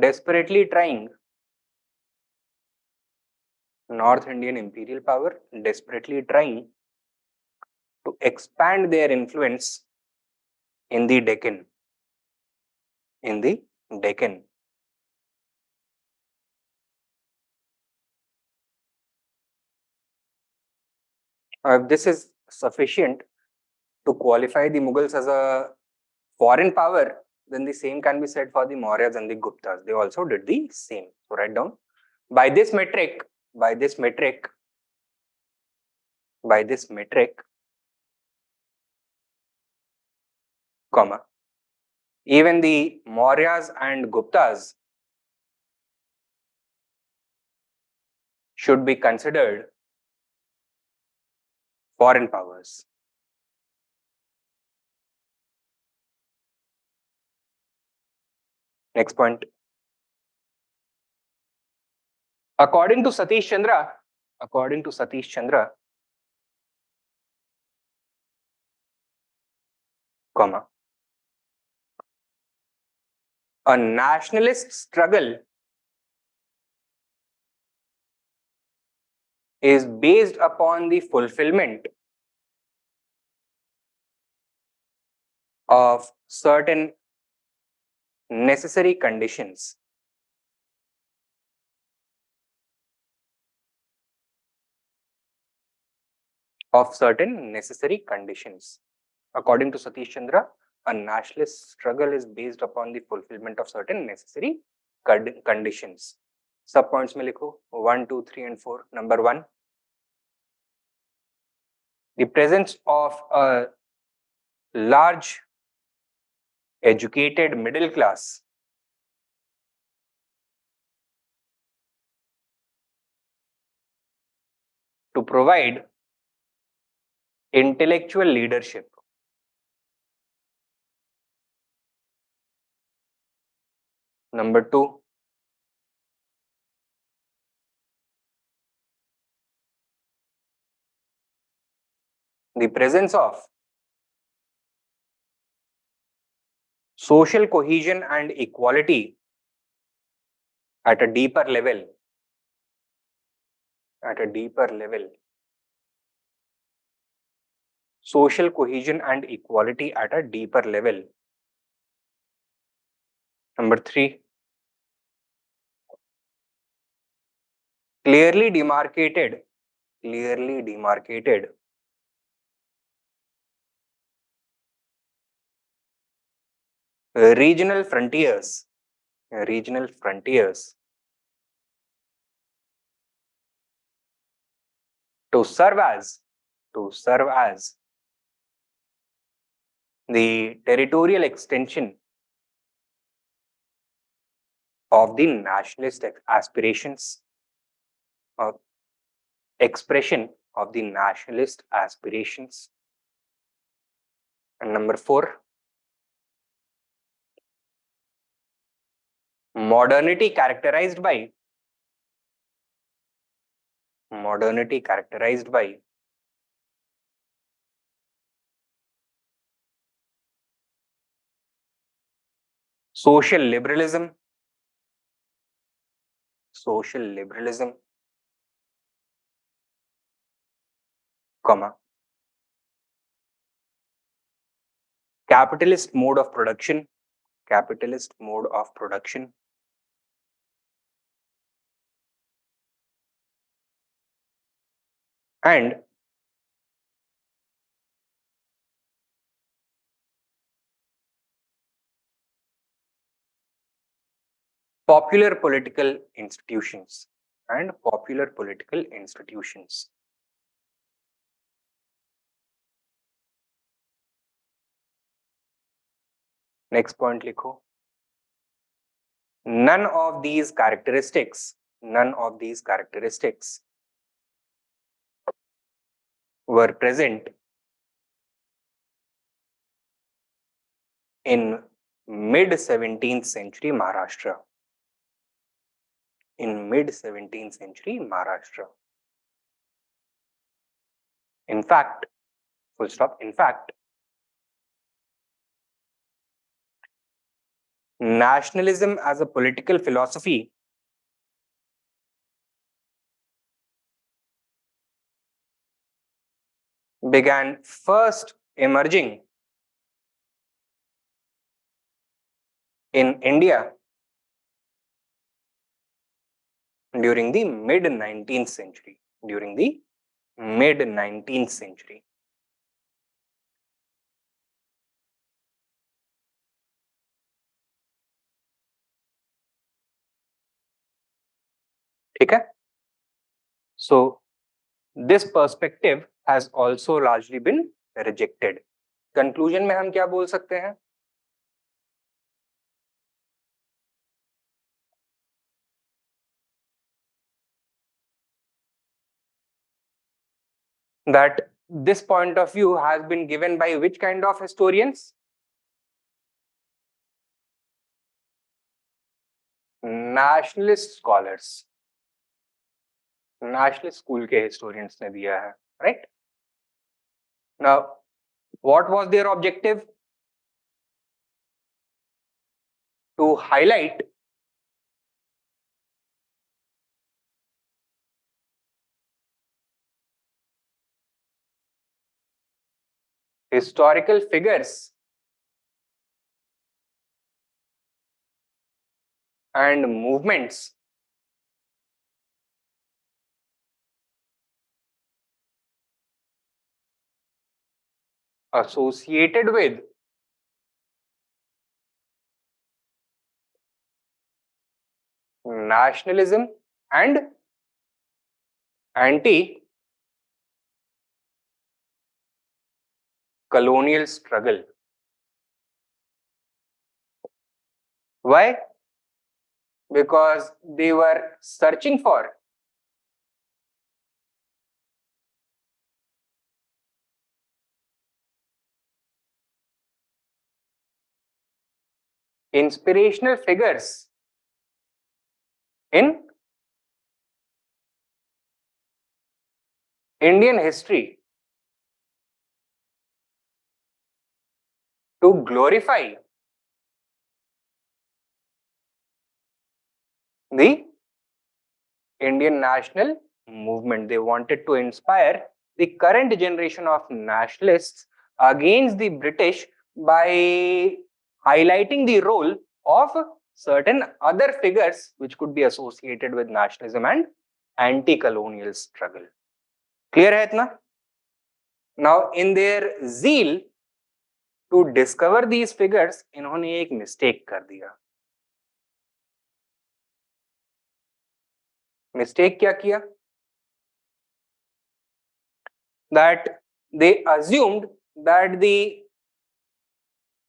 desperately trying, North Indian imperial power desperately trying to expand their influence in the Deccan, in the Deccan. If this is sufficient to qualify the Mughals as a foreign power, then the same can be said for the Mauryas and the Guptas. They also did the same. So write down. By this metric, by this metric, by this metric, comma, even the Mauryas and Guptas should be considered foreign powers. Next point. According to Satish Chandra, according to Satish Chandra, comma, a nationalist struggle is based upon the fulfillment of certain necessary conditions, of certain necessary conditions. According to Satish Chandra, a nationalist struggle is based upon the fulfillment of certain necessary conditions. Sub points में लिखो 1, 2, 3 and 4. Number 1, the presence of a large educated middle class to provide intellectual leadership. Number 2, the presence of social cohesion and equality at a deeper level, at a deeper level. Social cohesion and equality at a deeper level. Number 3, clearly demarcated regional frontiers, regional frontiers to serve as the territorial extension of the nationalist aspirations, or expression of the nationalist aspirations. And number 4, modernity characterized by social liberalism, social liberalism, comma, capitalist mode of production, capitalist mode of production, and popular political institutions, and popular political institutions. Next point लिखो. None of these characteristics, none of these characteristics were present in mid 17th century Maharashtra. In mid 17th century Maharashtra. In fact, full stop, in fact, nationalism as a political philosophy began first emerging in India during the mid 19th century. During the mid 19th century. ठीक है? So this perspective has also largely been rejected. Conclusion में हम क्या बोल सकते हैं? That this point of view has been given by which kind of historians? Nationalist scholars. Nationalist school के historians ने दिया है, right? Now, what was their objective? To highlight historical figures and movements associated with nationalism and anti-colonial struggle. Why? Because they were searching for inspirational figures in Indian history to glorify the Indian national movement. They wanted to inspire the current generation of nationalists against the British by highlighting the role of certain other figures which could be associated with nationalism and anti-colonial struggle. Clear hai itna? Now, in their zeal to discover these figures, इन्होंने एक mistake कर दिया. Mistake क्या किया? That they assumed that the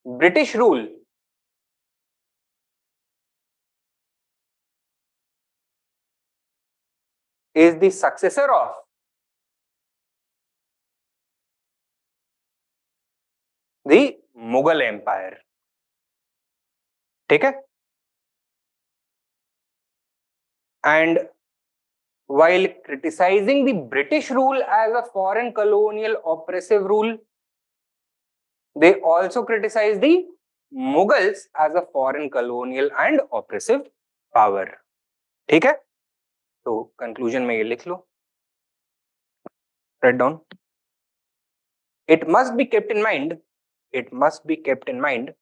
British rule is the successor of the Mughal Empire. ठीक है? And while criticizing the British rule as a foreign colonial oppressive rule, they also criticized the Mughals as a foreign colonial and oppressive power. ठीक है, तो conclusion में ये लिख लो, write down. It must be kept in mind, it must be kept in mind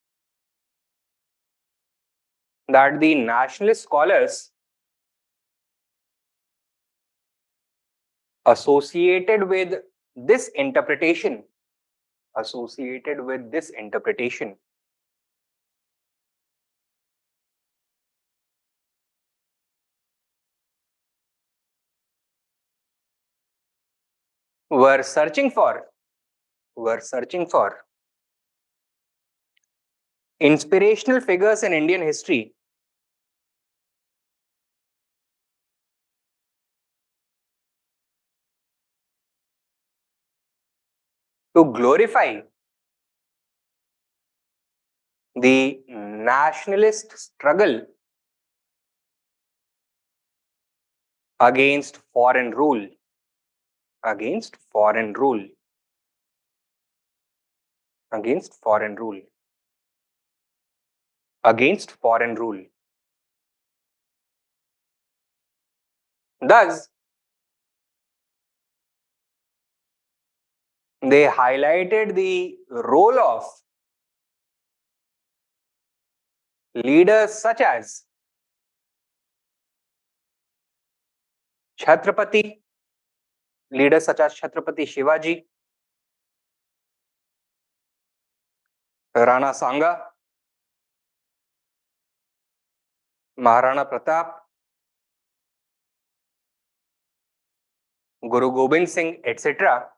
that the nationalist scholars associated with this interpretation, associated with this interpretation were searching for inspirational figures in Indian history to glorify the nationalist struggle against foreign rule, against foreign rule, against foreign rule, against foreign rule. Thus, they highlighted the role of leaders such as Chhatrapati, leaders such as Chhatrapati Shivaji, Rana Sanga, Maharana Pratap, Guru Gobind Singh, etc.,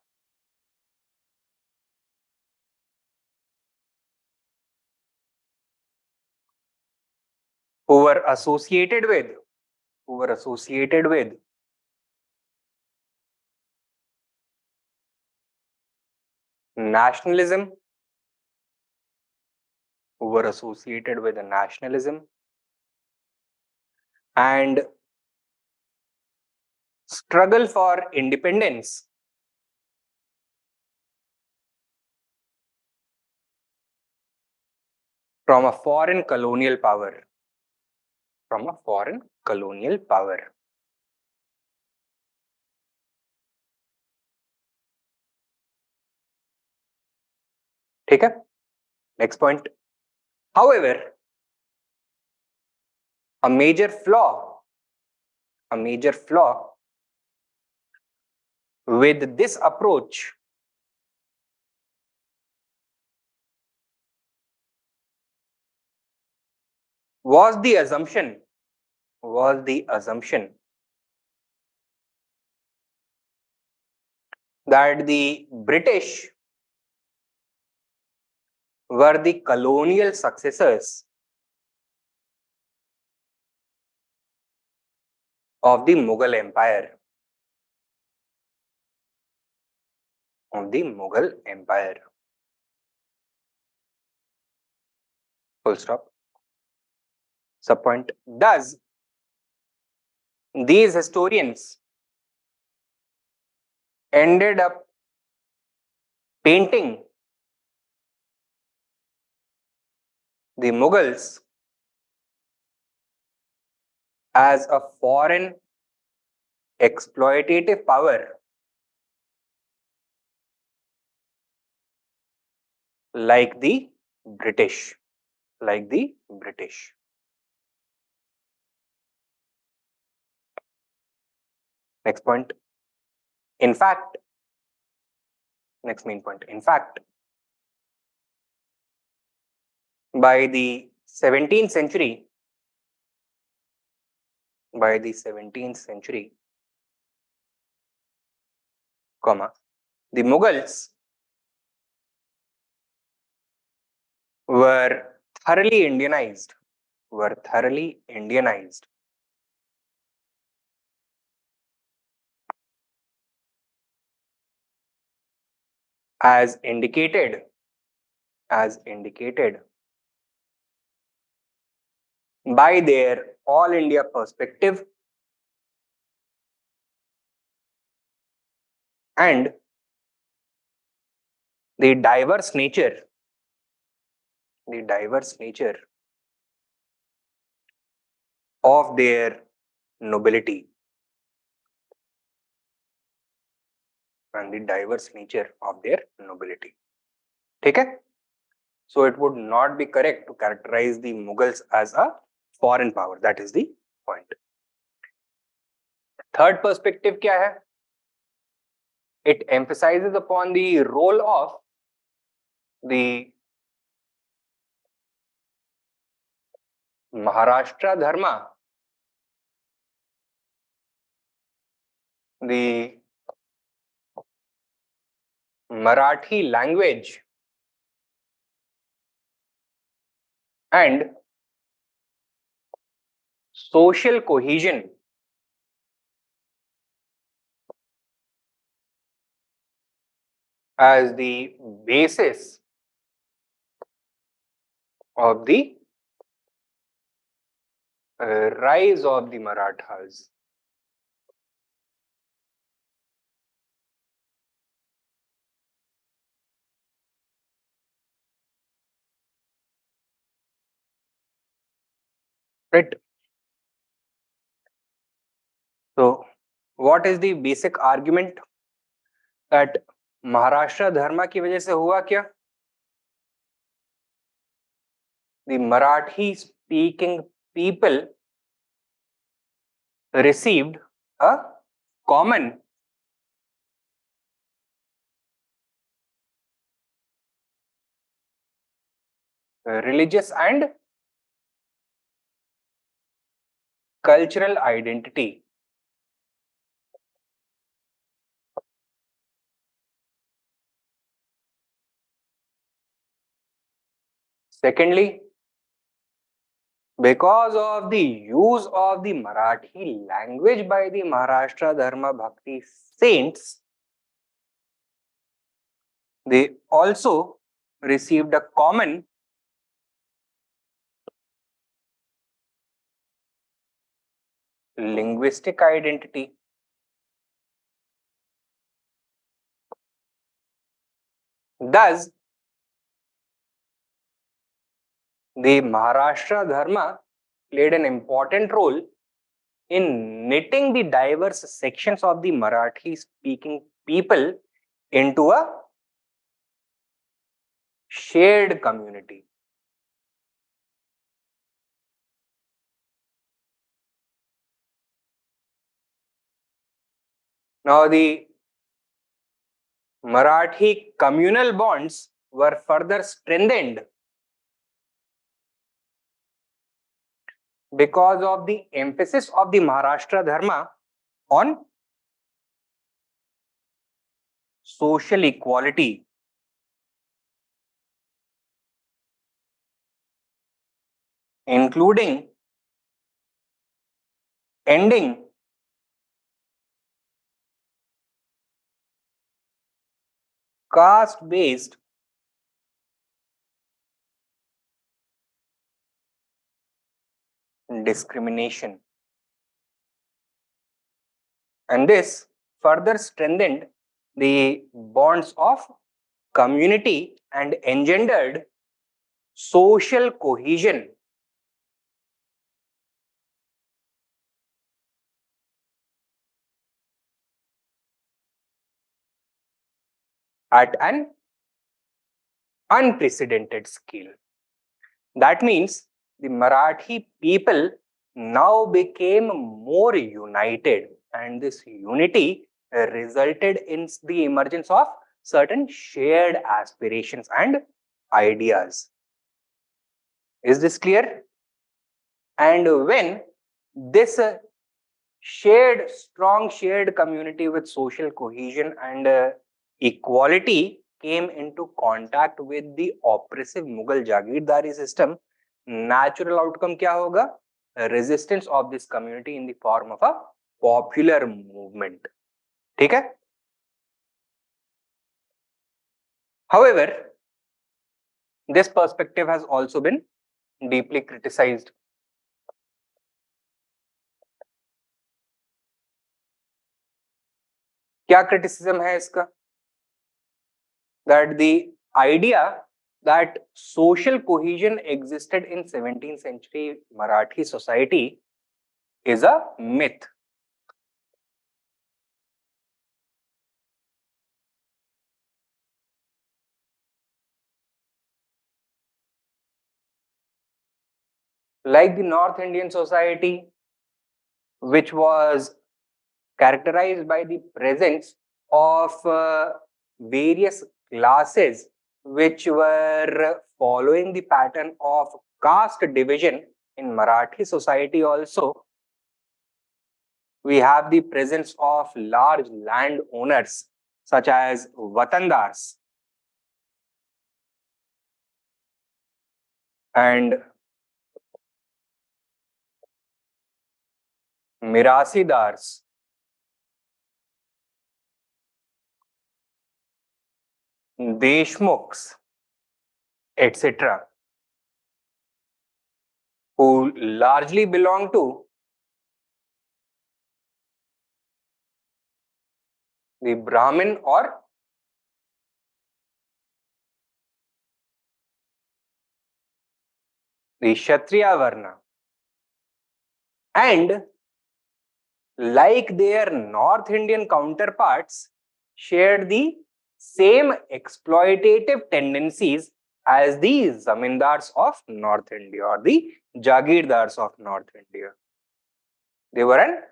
who were associated with nationalism, who were associated with nationalism and struggle for independence from a foreign colonial power, from a foreign colonial power. ठीक है, next point. However, a major flaw with this approach was the assumption that the British were the colonial successors of the Mughal Empire. Full stop. Subpoint. Thus, these historians ended up painting the Mughals as a foreign exploitative power like the British. Next point. In fact, next main point. In fact, by the 17th century, the Mughals were thoroughly Indianized, as indicated by their all India perspective and the diverse nature the diverse nature of their nobility and the diverse nature of their nobility. ठीक है? So it would not be correct to characterize the Mughals as a foreign power. That is the point. Third perspective क्या है? It emphasizes upon the role of the Maharashtra Dharma, the Marathi language, and social cohesion as the basis of the rise of the Marathas. Right? So, what is the basic argument that Maharashtra धर्मा की वजह से हुआ क्या? The Marathi speaking people received a common religious and cultural identity. Secondly, because of the use of the Marathi language by the Maharashtra Dharma Bhakti saints, they also received a common linguistic identity. Thus, the Maharashtra Dharma played an important role in knitting the diverse sections of the Marathi speaking people into a shared community. Now, the Marathi communal bonds were further strengthened because of the emphasis of the Maharashtra Dharma on social equality, including ending caste-based discrimination. And this further strengthened the bonds of community and engendered social cohesion. At an unprecedented scale. That means the Marathi people now became more united, and this unity resulted in the emergence of certain shared aspirations and ideas. Is this clear? And when this strong shared community with social cohesion and equality came into contact with the oppressive Mughal Jagirdari system, natural outcome क्या होगा? Resistance of this community in the form of a popular movement. ठीक है? However, this perspective has also been deeply criticized. क्या criticism है इसका? That the idea that social cohesion existed in 17th century Marathi society is a myth. Like the North Indian society, which was characterized by the presence of various classes which were following the pattern of caste division. In Marathi society also, we have the presence of large landowners such as Watandars and Mirasidars, Deshmukhs, etc., who largely belong to the Brahmin or the Kshatriya Varna. And like their North Indian counterparts, shared the same exploitative tendencies as the zamindars of North India or the jagirdars of North India. They were an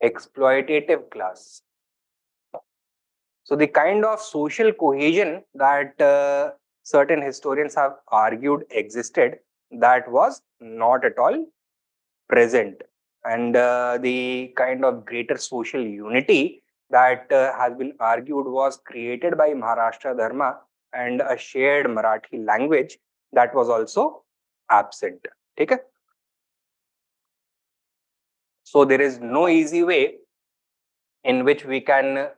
exploitative class. So the kind of social cohesion that certain historians have argued existed, that was not at all present. And the kind of greater social unity that has been argued was created by Maharashtra Dharma and a shared Marathi language, that was also absent. Okay? So there is no easy way in which we can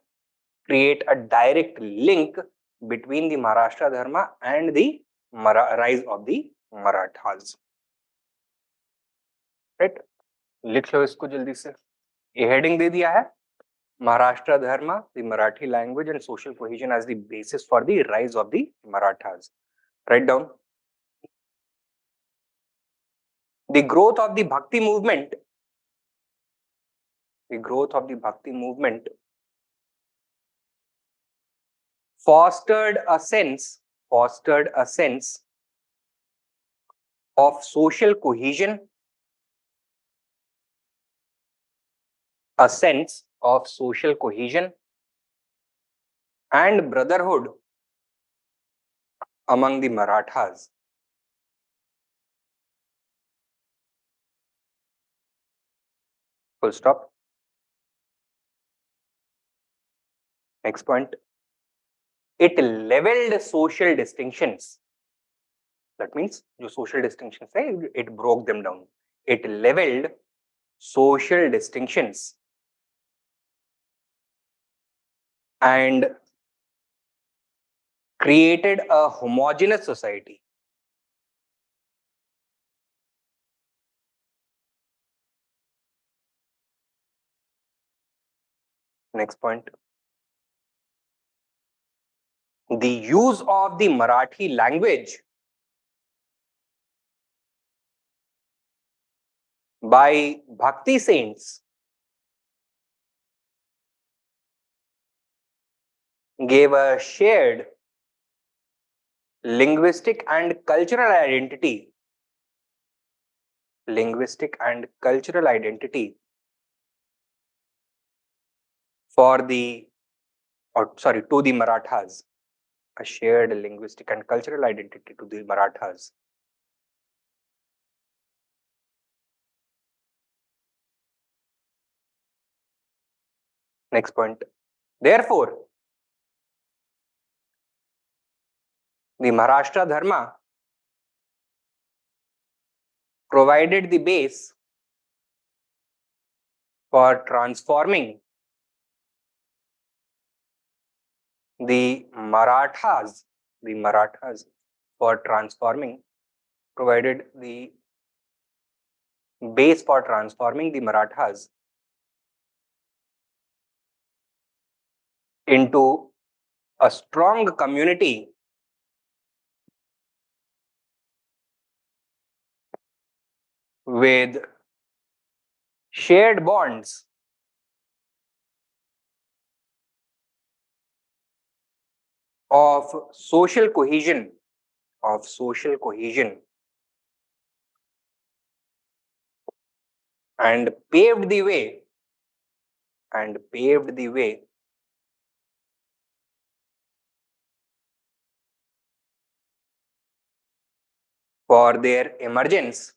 create a direct link between the Maharashtra Dharma and the rise of the Marathas. Right? लिख लो इसको जल्दी से. ये heading दे दिया है, Maharashtra Dharma, the Marathi language and social cohesion as the basis for the rise of the Marathas. Write down. The growth of the Bhakti movement, the growth of the Bhakti movement fostered a sense of social cohesion, a sense of social cohesion and brotherhood among the Marathas. Full stop. Next point. It leveled social distinctions. That means जो social distinctions है, it broke them down. It leveled social distinctions and created a homogeneous society. Next point. The use of the Marathi language by Bhakti saints gave a shared linguistic and cultural identity. For the, or sorry, to the Marathas. A shared linguistic and cultural identity to the Marathas. Next point. Therefore, the Maharashtra Dharma provided the base for transforming the Marathas, provided the base for transforming the Marathas into a strong community with shared bonds of social cohesion, of social cohesion, and paved the way, and paved the way for their emergence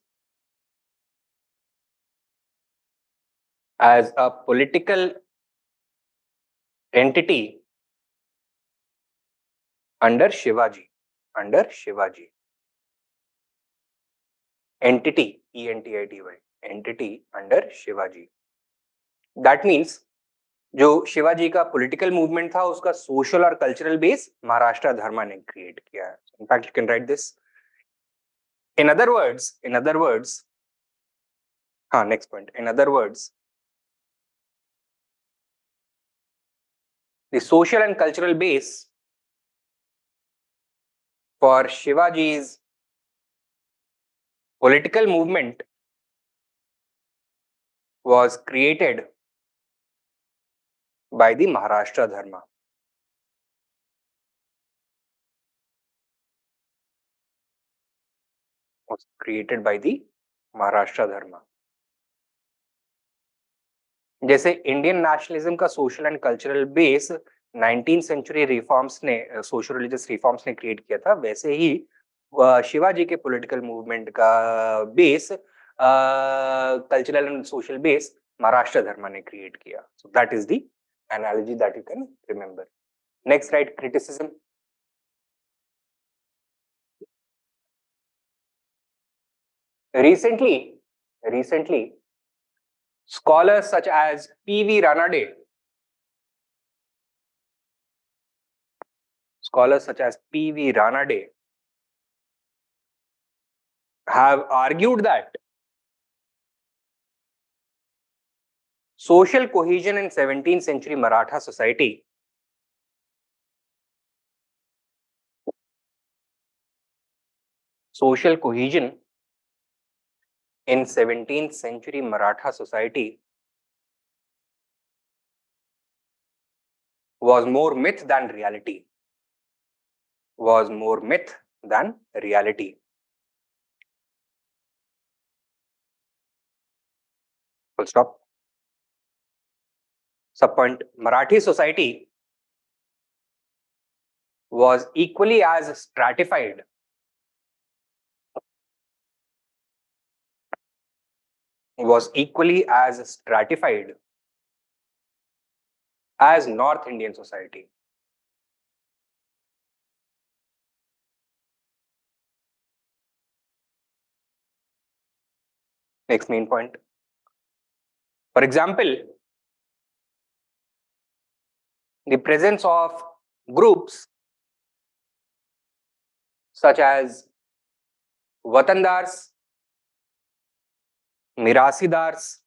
as a political entity under Shivaji, under Shivaji. Entity, ENTITY, entity under Shivaji. That means जो शिवाजी का political movement था उसका social और cultural base Maharashtra Dharma ने create किया है. In fact you can write this in other words हाँ next point, in other words the social and cultural base for Shivaji's political movement was created by the Maharashtra Dharma. Was created by the Maharashtra Dharma. जैसे Indian nationalism का social and cultural base 19th century reforms ने, social religious reforms ने create किया था, वैसे ही शिवाजी के political movement का base, cultural and social base Maharashtra Dharma ने क्रिएट किया. So that is the analogy that you can remember. Next right, criticism. Recently, scholars such as P.V. Ranade, have argued that social cohesion in 17th century Maratha society in 17th century Maratha society was more myth than reality. Full stop. Subpoint, Marathi society was equally as stratified as North Indian society. Next main point. For example, the presence of groups such as Watandars, Mirasidars,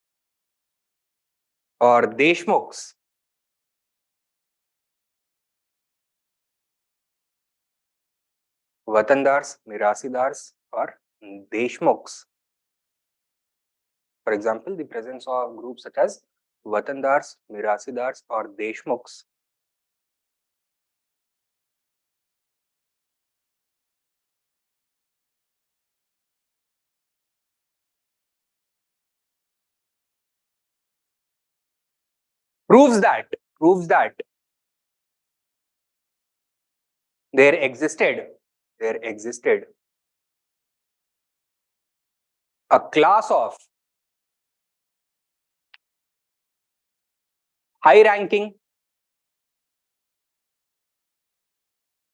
or Deshmukhs Watandars, Mirasidars, or Deshmukhs. For example, the presence of groups such as Watandars, Mirasidars, or Deshmukhs proves that there existed a class of high-ranking,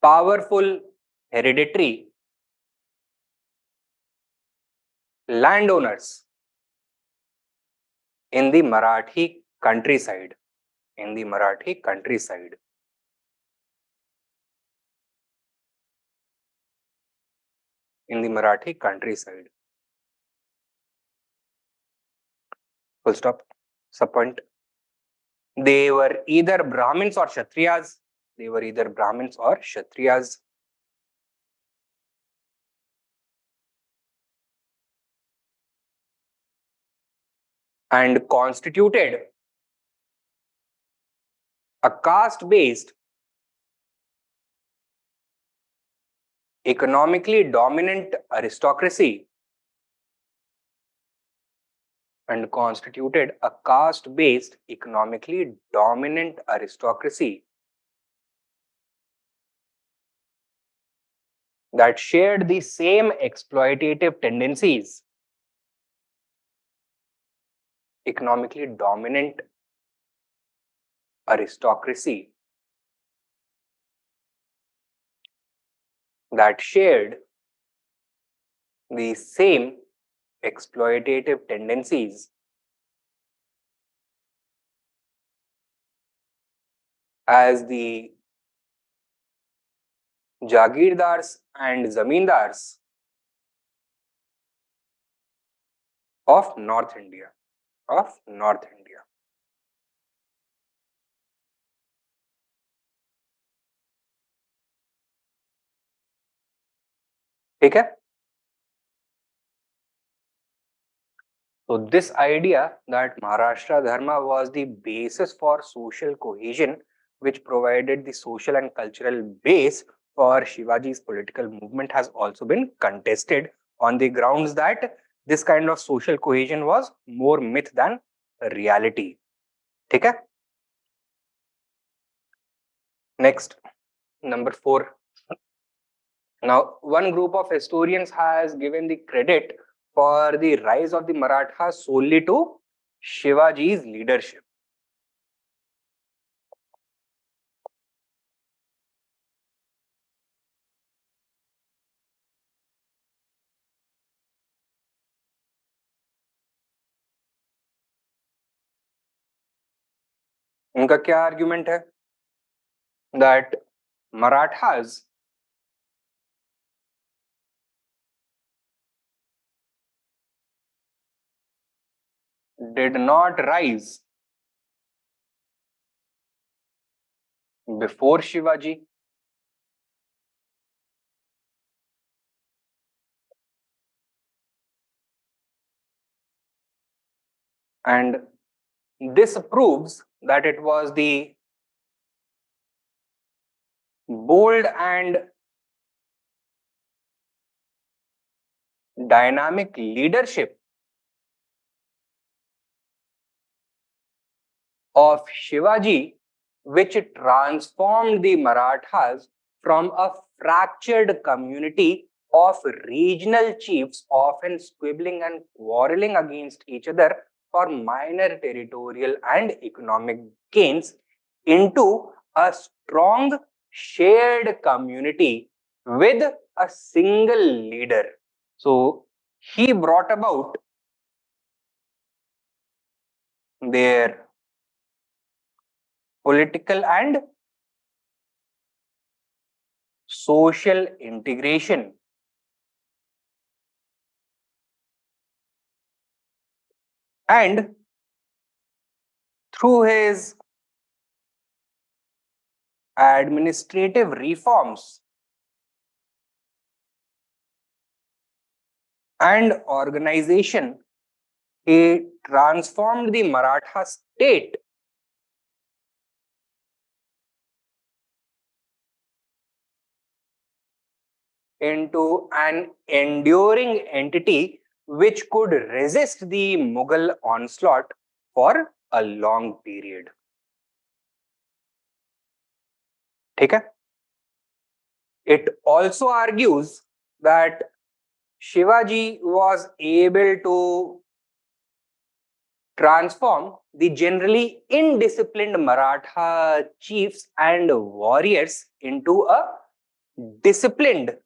powerful, hereditary landowners in the Marathi countryside. Full stop. Subpoint. They were either Brahmins or Kshatriyas. They were either Brahmins or Kshatriyas. And constituted a caste-based, economically dominant aristocracy, and constituted a caste-based, economically dominant aristocracy that shared the same exploitative tendencies. Economically dominant aristocracy that shared the same exploitative tendencies as the Jagirdars and Zamindars of North India. Of North India. ठीक है? So this idea that Maharashtra Dharma was the basis for social cohesion, which provided the social and cultural base for Shivaji's political movement, has also been contested on the grounds that this kind of social cohesion was more myth than reality. ठीक है? Next, number 4. Now, one group of historians has given the credit for the rise of the Marathas solely to Shivaji's leadership. उनका क्या argument है? That Marathas did not rise before Shivaji. And this proves that it was the bold and dynamic leadership of Shivaji which transformed the Marathas from a fractured community of regional chiefs often squibbling and quarreling against each other for minor territorial and economic gains into a strong shared community with a single leader. So he brought about their political and social integration. And through his administrative reforms and organization, he transformed the Maratha state into an enduring entity which could resist the Mughal onslaught for a long period. ठीक है? It also argues that Shivaji was able to transform the generally indisciplined Maratha chiefs and warriors into a disciplined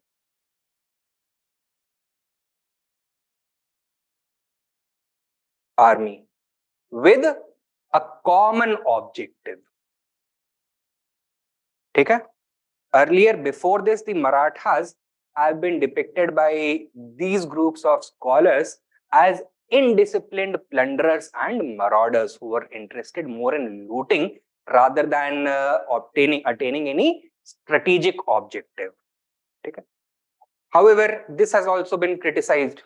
army with a common objective. ठीक है? Earlier, before this, the Marathas have been depicted by these groups of scholars as indisciplined plunderers and marauders who were interested more in looting rather than attaining any strategic objective. Okay? However, this has also been criticized.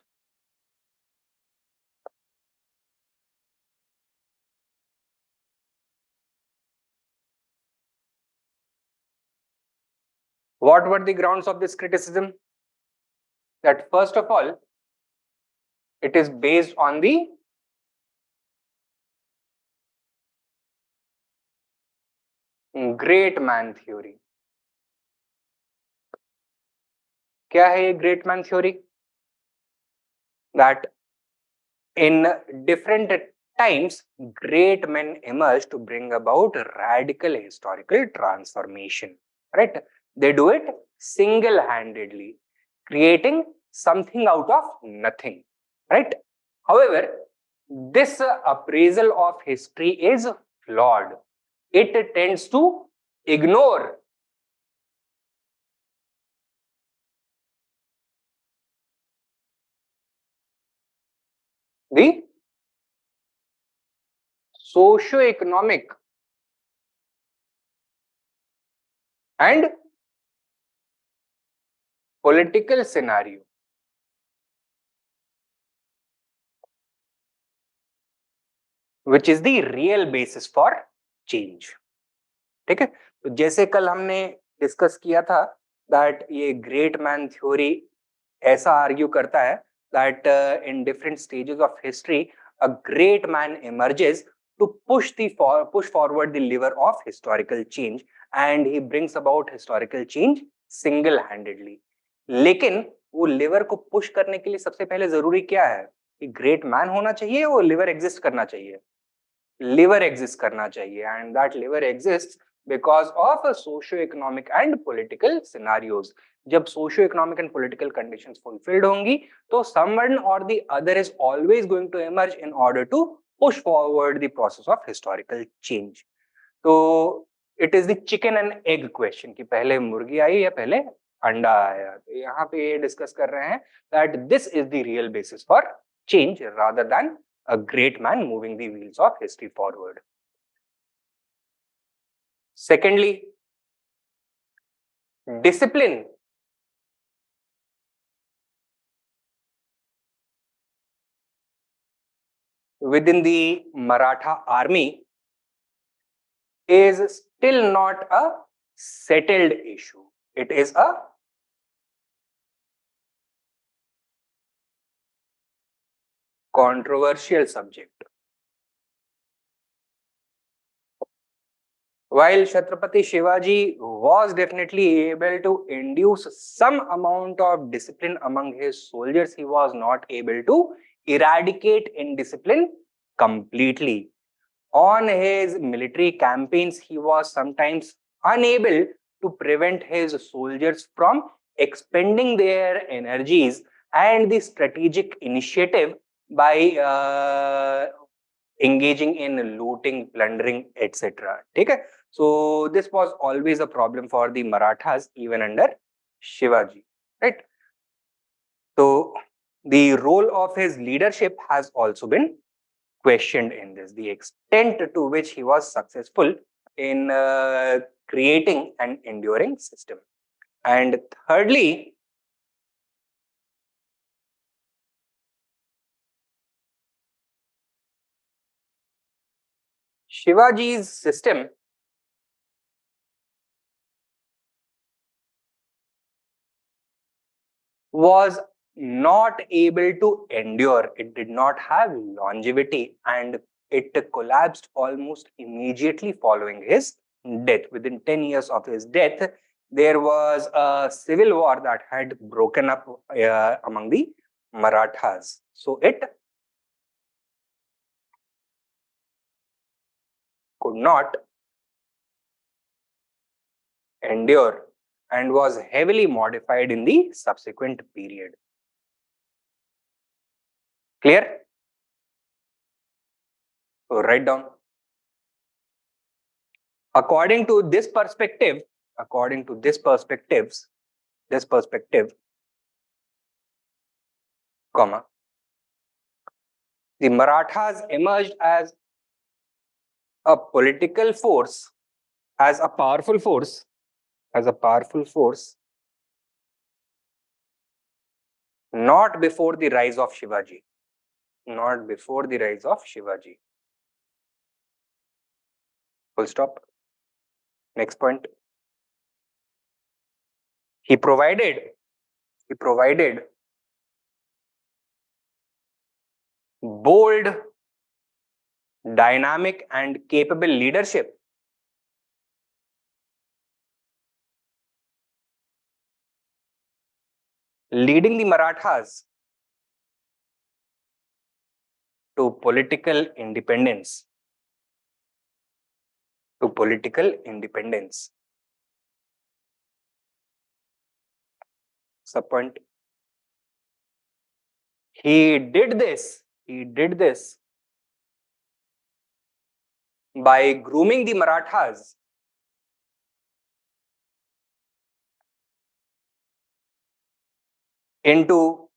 What were the grounds of this criticism? That first of all, it is based on the great man theory. क्या है ये great man theory? That in different times, great men emerged to bring about radical historical transformation. Right? They do it single-handedly, creating something out of nothing. Right? However, this appraisal of history is flawed. It tends to ignore the socio-economic and political scenario, which is the real basis for change. ठीक है, तो जैसे कल हमने discuss किया था that ये great man theory ऐसा आर्ग्यू करता है that in different stages of history a great man emerges to push forward the lever of historical change and he brings about historical change single handedly. लेकिन वो liver को push करने के लिए सबसे पहले जरूरी क्या है कि ग्रेट मैन होना चाहिए और लिवर एग्जिस्ट करना चाहिए. लिवर एग्जिस्ट करना चाहिए and that lever exist because of socio economic and political scenarios. जब socio economic and political conditions fulfilled होंगी तो someone or the other is always going to emerge in order to push forward the process of historical change. तो it is the chicken and egg question कि पहले मुर्गी आई या पहले अंडा आया. तो यहाँ पे ये डिस्कस कर रहे हैं that this is the real basis for change rather than a great man moving the wheels of history forward. Secondly, discipline. Within the Maratha army is still not a settled issue. It is a controversial subject. While Chhatrapati Shivaji was definitely able to induce some amount of discipline among his soldiers, he was not able to eradicate indiscipline completely. On his military campaigns, he was sometimes unable to prevent his soldiers from expending their energies and the strategic initiative by engaging in looting, plundering, etc. Okay? So this was always a problem for the Marathas even under Shivaji. Right? So the role of his leadership has also been questioned in this, the extent to which he was successful in creating an enduring system. And thirdly, Shivaji's system was not able to endure. It did not have longevity and it collapsed almost immediately following his death. Within 10 years of his death, there was a civil war that had broken up among the Marathas. So it could not endure and was heavily modified in the subsequent period. Clear? So write down. According to this perspective, comma, The Marathas emerged as a political force, as a powerful force, as a powerful force, not before the rise of Shivaji. Not before the rise of Shivaji. Full stop. Next point. He provided, he provided bold, dynamic, and capable leadership, leading the Marathas to political independence. To political independence. Subpoint. He did this by grooming the Marathas into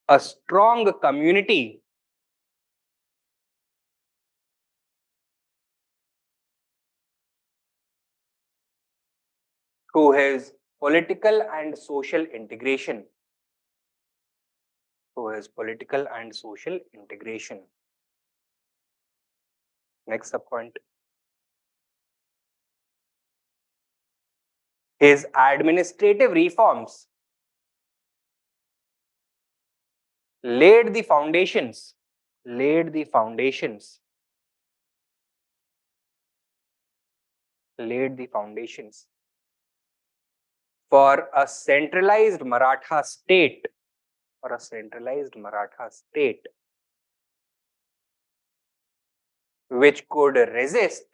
a strong community through his political and social integration. Through his political and social integration. Next subpoint. His administrative reforms laid the foundations, laid the foundations, laid the foundations for a centralized Maratha state, for a centralized Maratha state which could resist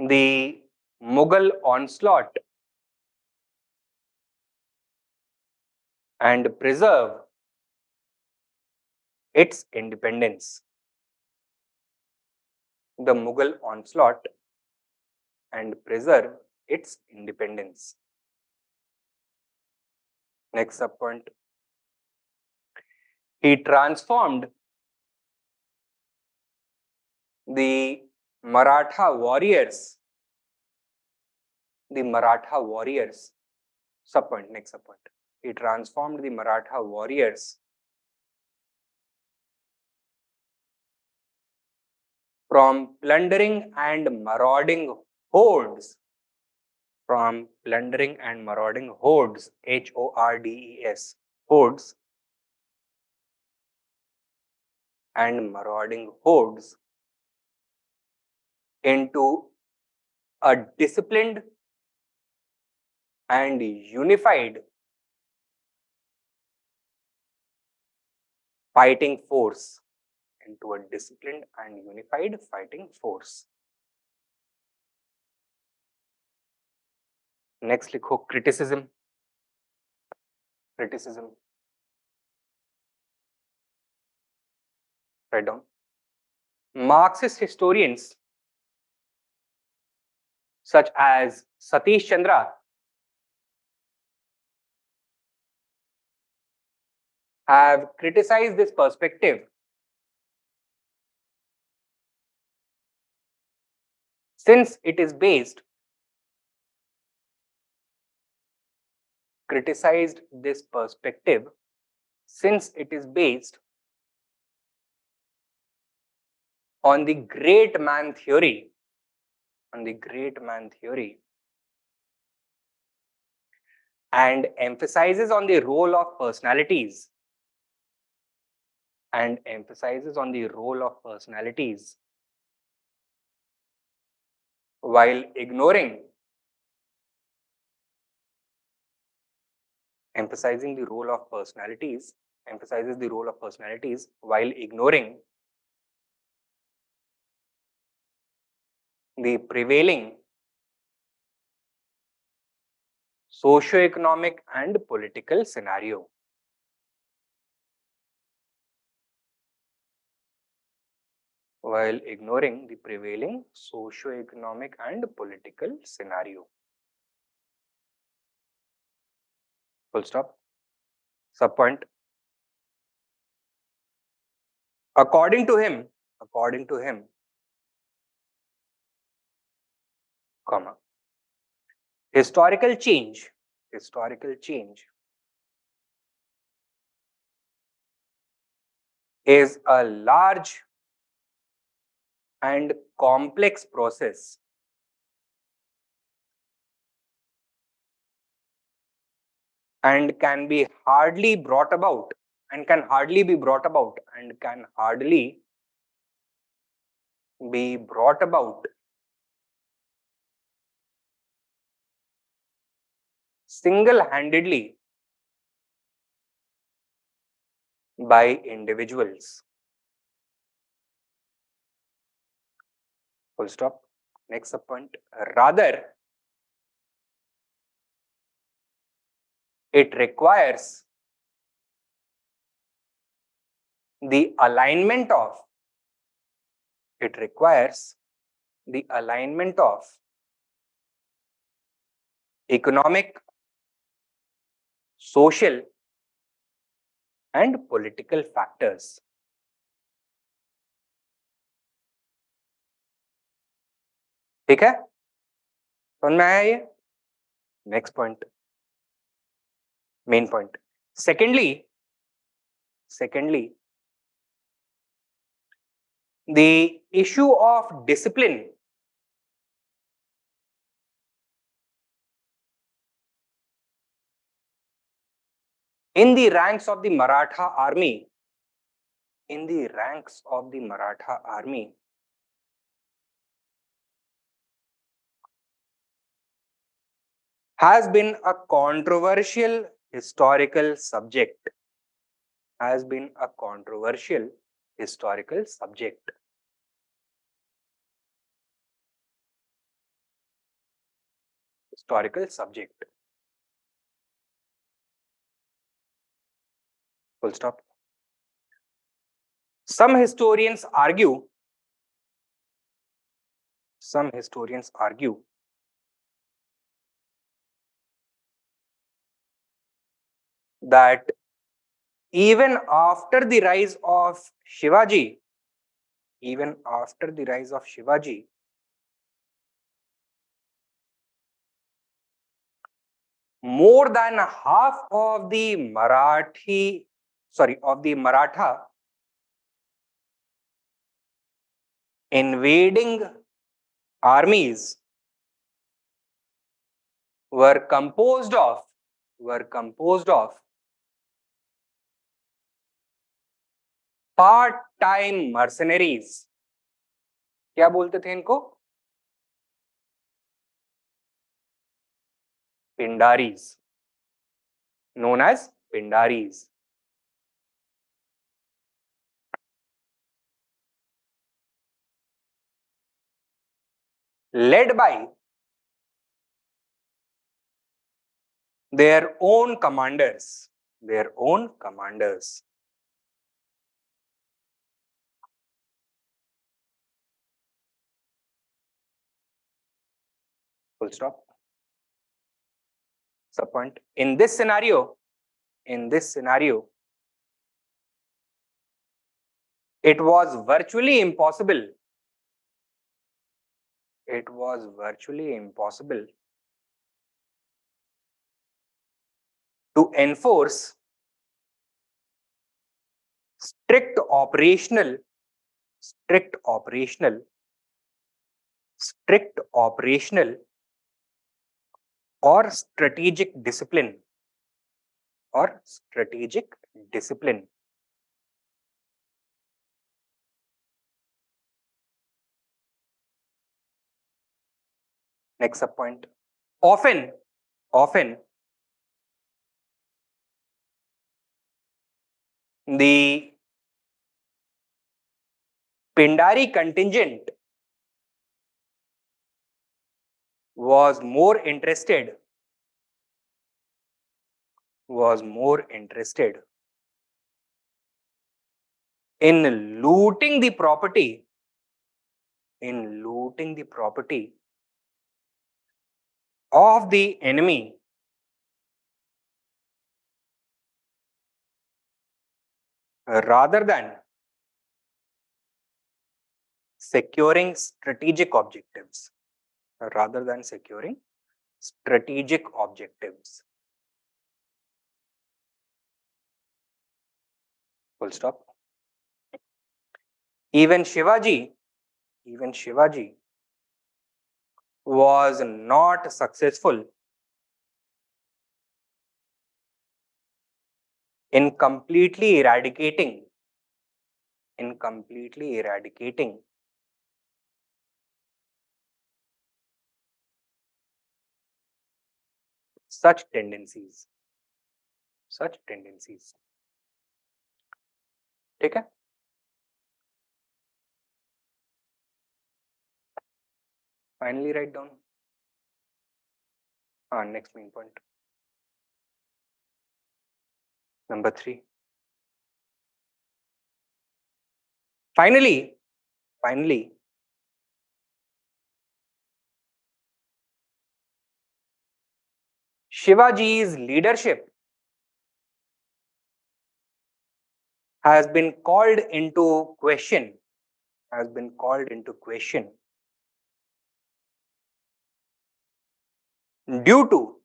the Mughal onslaught and preserve its independence. The Mughal onslaught and preserve its independence. Next subpoint. He transformed the Maratha warriors, subpoint, next subpoint. He transformed the Maratha warriors from plundering and marauding hordes, H-O-R-D-E-S, hordes and marauding hordes into a disciplined and unified fighting force. Into a disciplined and unified fighting force. Next लिखो criticism. Criticism. Write down. Marxist historians such as Satish Chandra have criticized this perspective since it is based on the great man theory, and emphasizes on the role of personalities, while ignoring while ignoring the prevailing socio-economic and political scenario. While ignoring the prevailing socio-economic and political scenario. Full stop. Sub point. According to him, comma, historical change, historical change is a large and complex process and can be hardly brought about and can hardly be brought about and can hardly be brought about single-handedly by individuals. Full stop. Next point. Rather, it requires the alignment of it requires the alignment of economic, social and political factors. ठीक है, समझ में आया ये? Next point, main point. Secondly, the issue of discipline in the ranks of the Maratha army, has been a controversial historical subject. Full stop. Some historians argue that even after the rise of Shivaji, more than half of the Maratha invading armies were composed of part-time mercenaries. क्या बोलते थे इनको? Pindaris, known as Pindaris. Led by their own commanders. Full stop. Sub point. In this scenario, it was virtually impossible to enforce strict operational or strategic discipline. Next sub point. Often the Pindari contingent was more interested in looting the property of the enemy rather than securing strategic objectives. Rather than securing strategic objectives. Full stop. Even Shivaji was not successful in completely eradicating such tendencies. ठीक है? Finally write down. Next main point. Number 3. Finally, Shivaji's leadership has been called into question. Due to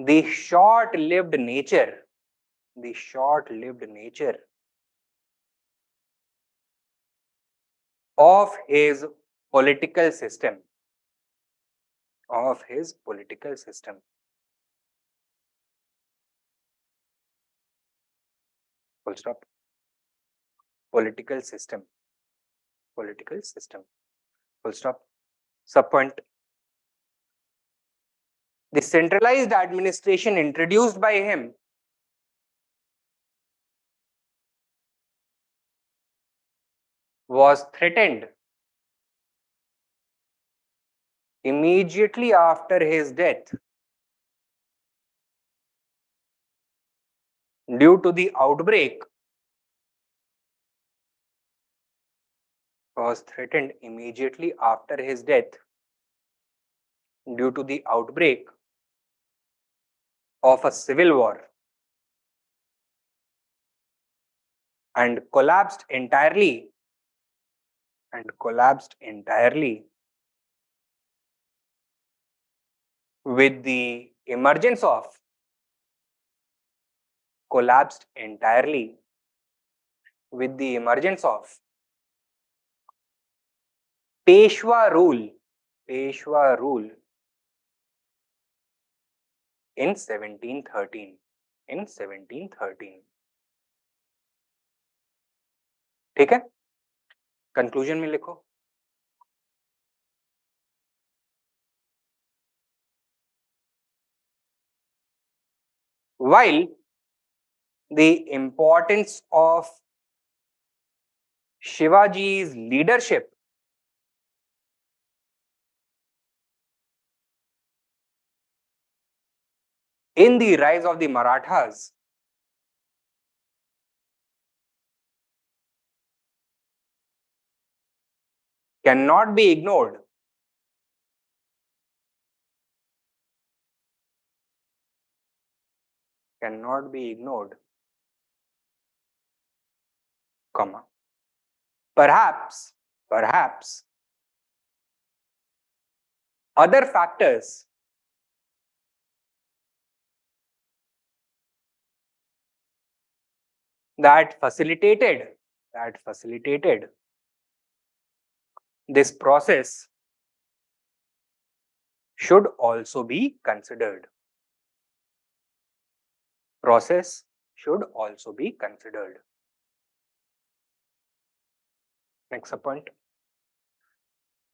the short-lived nature of his political system. Full stop. Political system. Full stop. Subpoint. The centralized administration introduced by him was threatened immediately after his death due to the outbreak of a civil war and collapsed entirely with the emergence of Peshwa rule in 1713. ठीक है? Conclusion में लिखो. While the importance of Shivaji's leadership in the rise of the Marathas cannot be ignored, perhaps other factors that facilitated this process should also be considered. Next point.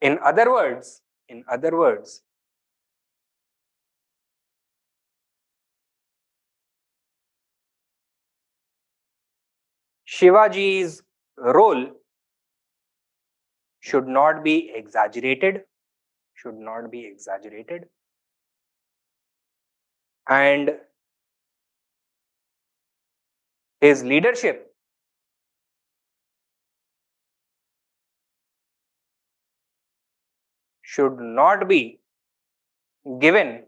In other words, Shivaji's role should not be exaggerated, and his leadership should not be given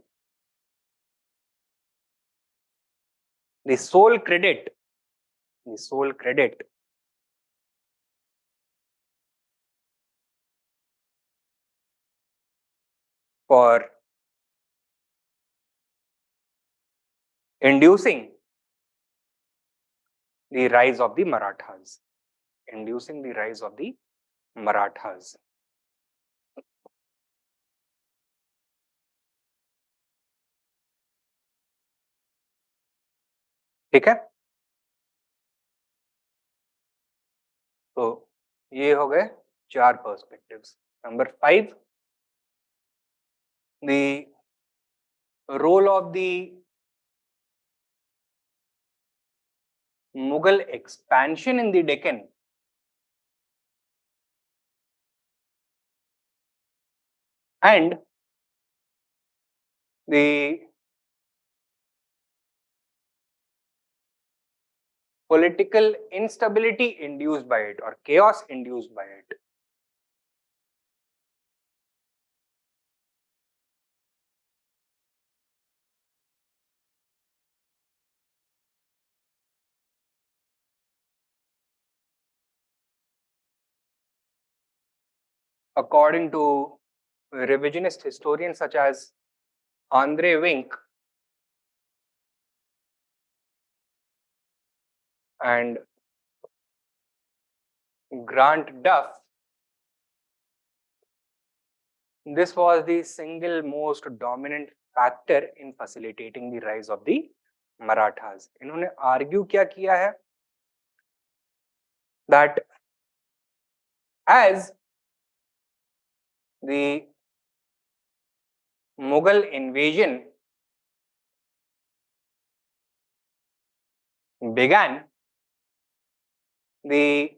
the sole credit, the sole credit for inducing the rise of the Marathas, inducing the rise of the Marathas. ठीक है, तो ये हो गए 4 perspectives. Number 5, the role of the Mughal expansion in the Deccan and the political instability induced by it or chaos induced by it. According to revisionist historians such as Andre Wink and Grant Duff, this was the single most dominant factor in facilitating the rise of the Marathas. इन्होंने argue क्या किया है that as the Mughal invasion began, the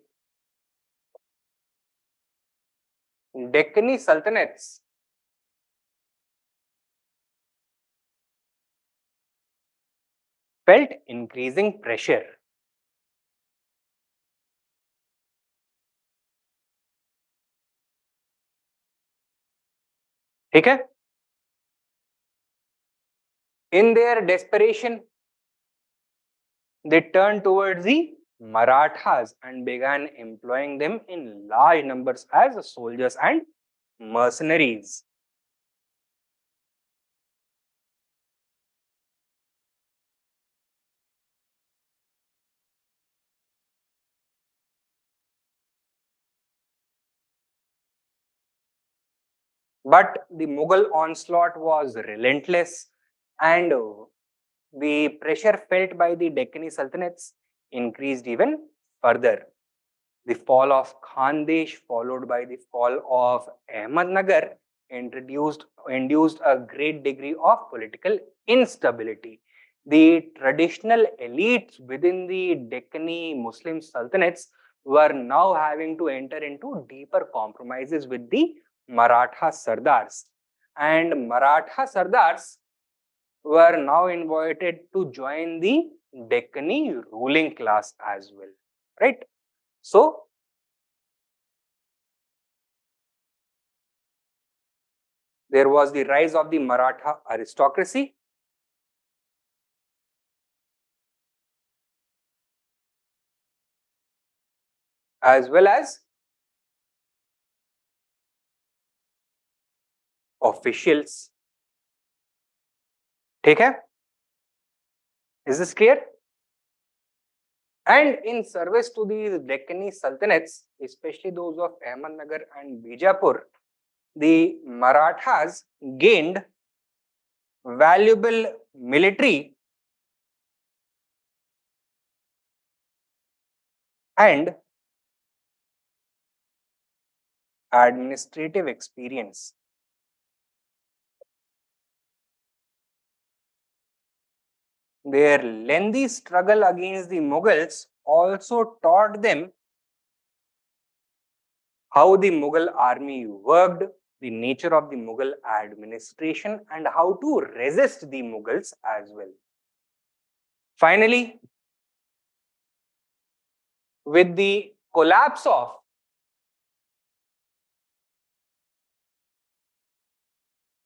Deccani Sultanates felt increasing pressure. ठीक है? In their desperation, they turned towards the Marathas and began employing them in large numbers as soldiers and mercenaries. But the Mughal onslaught was relentless, and the pressure felt by the Deccani Sultanates increased even further. The fall of Khandesh, followed by the fall of Ahmednagar, induced a great degree of political instability. The traditional elites within the Deccani Muslim sultanates were now having to enter into deeper compromises with the Maratha Sardars. And Maratha Sardars were now invited to join the Deccani ruling class as well. Right? So, there was the rise of the Maratha aristocracy, as well as officials. ठीक है? Is this clear? And in service to these Deccani sultanates, especially those of Ahmednagar and Bijapur, the Marathas gained valuable military and administrative experience. Their lengthy struggle against the Mughals also taught them how the Mughal army worked, the nature of the Mughal administration, and how to resist the Mughals as well. Finally, with the collapse of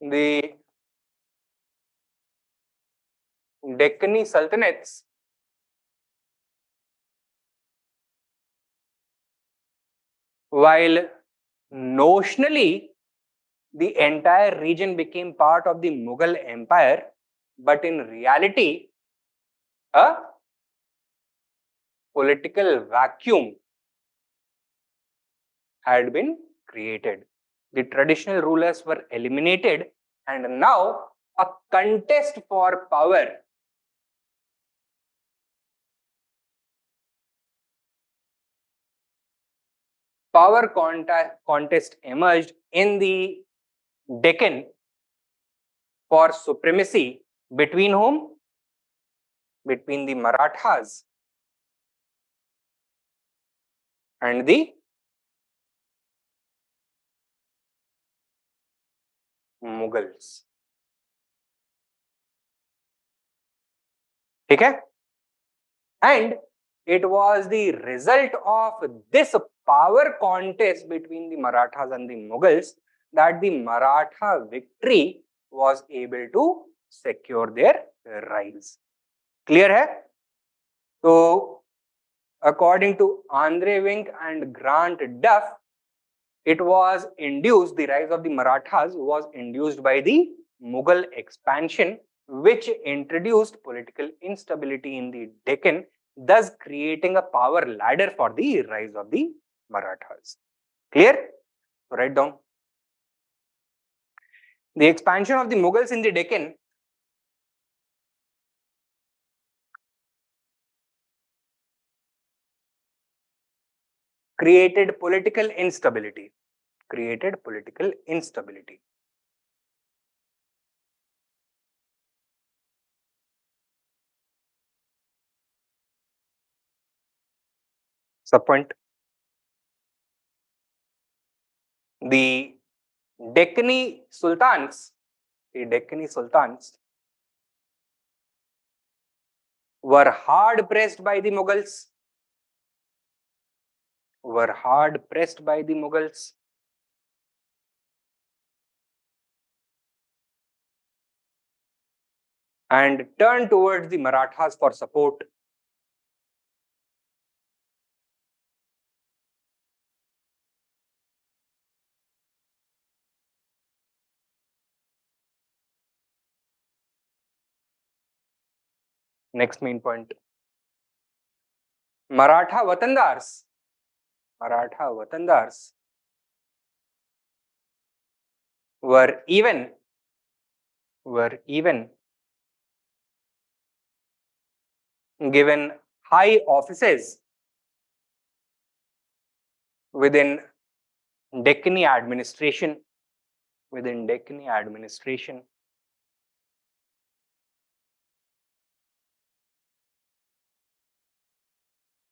the Deccani Sultanates, while notionally the entire region became part of the Mughal Empire, but in reality, a political vacuum had been created. The traditional rulers were eliminated, and now a contest for power contest emerged in the Deccan for supremacy between whom? Between the Marathas and the Mughals. ठीक है? And it was the result of this power contest between the Marathas and the Mughals that the Maratha victory was able to secure their rise. Clear hai? So, according to Andre Wink and Grant Duff, it was induced, the rise of the Marathas was induced by the Mughal expansion, which introduced political instability in the Deccan, thus creating a power ladder for the rise of the Marathas. Clear? Write down. The expansion of the Mughals in the Deccan created political instability. Created political instability. Subpoint. The Deccani Sultans, were hard pressed by the Mughals. And turned towards the Marathas for support. Next main point. Maratha Watandars were even given high offices within Deccani administration.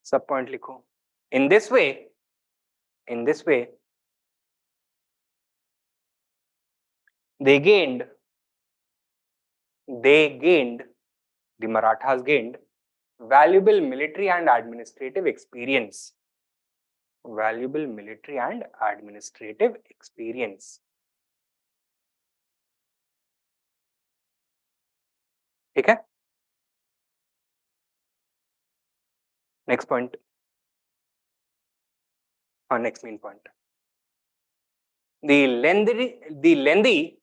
Subpoint likho. In this way, they gained, the Marathas gained valuable military and administrative experience. ठीक है? Next point. Next main point. The lengthy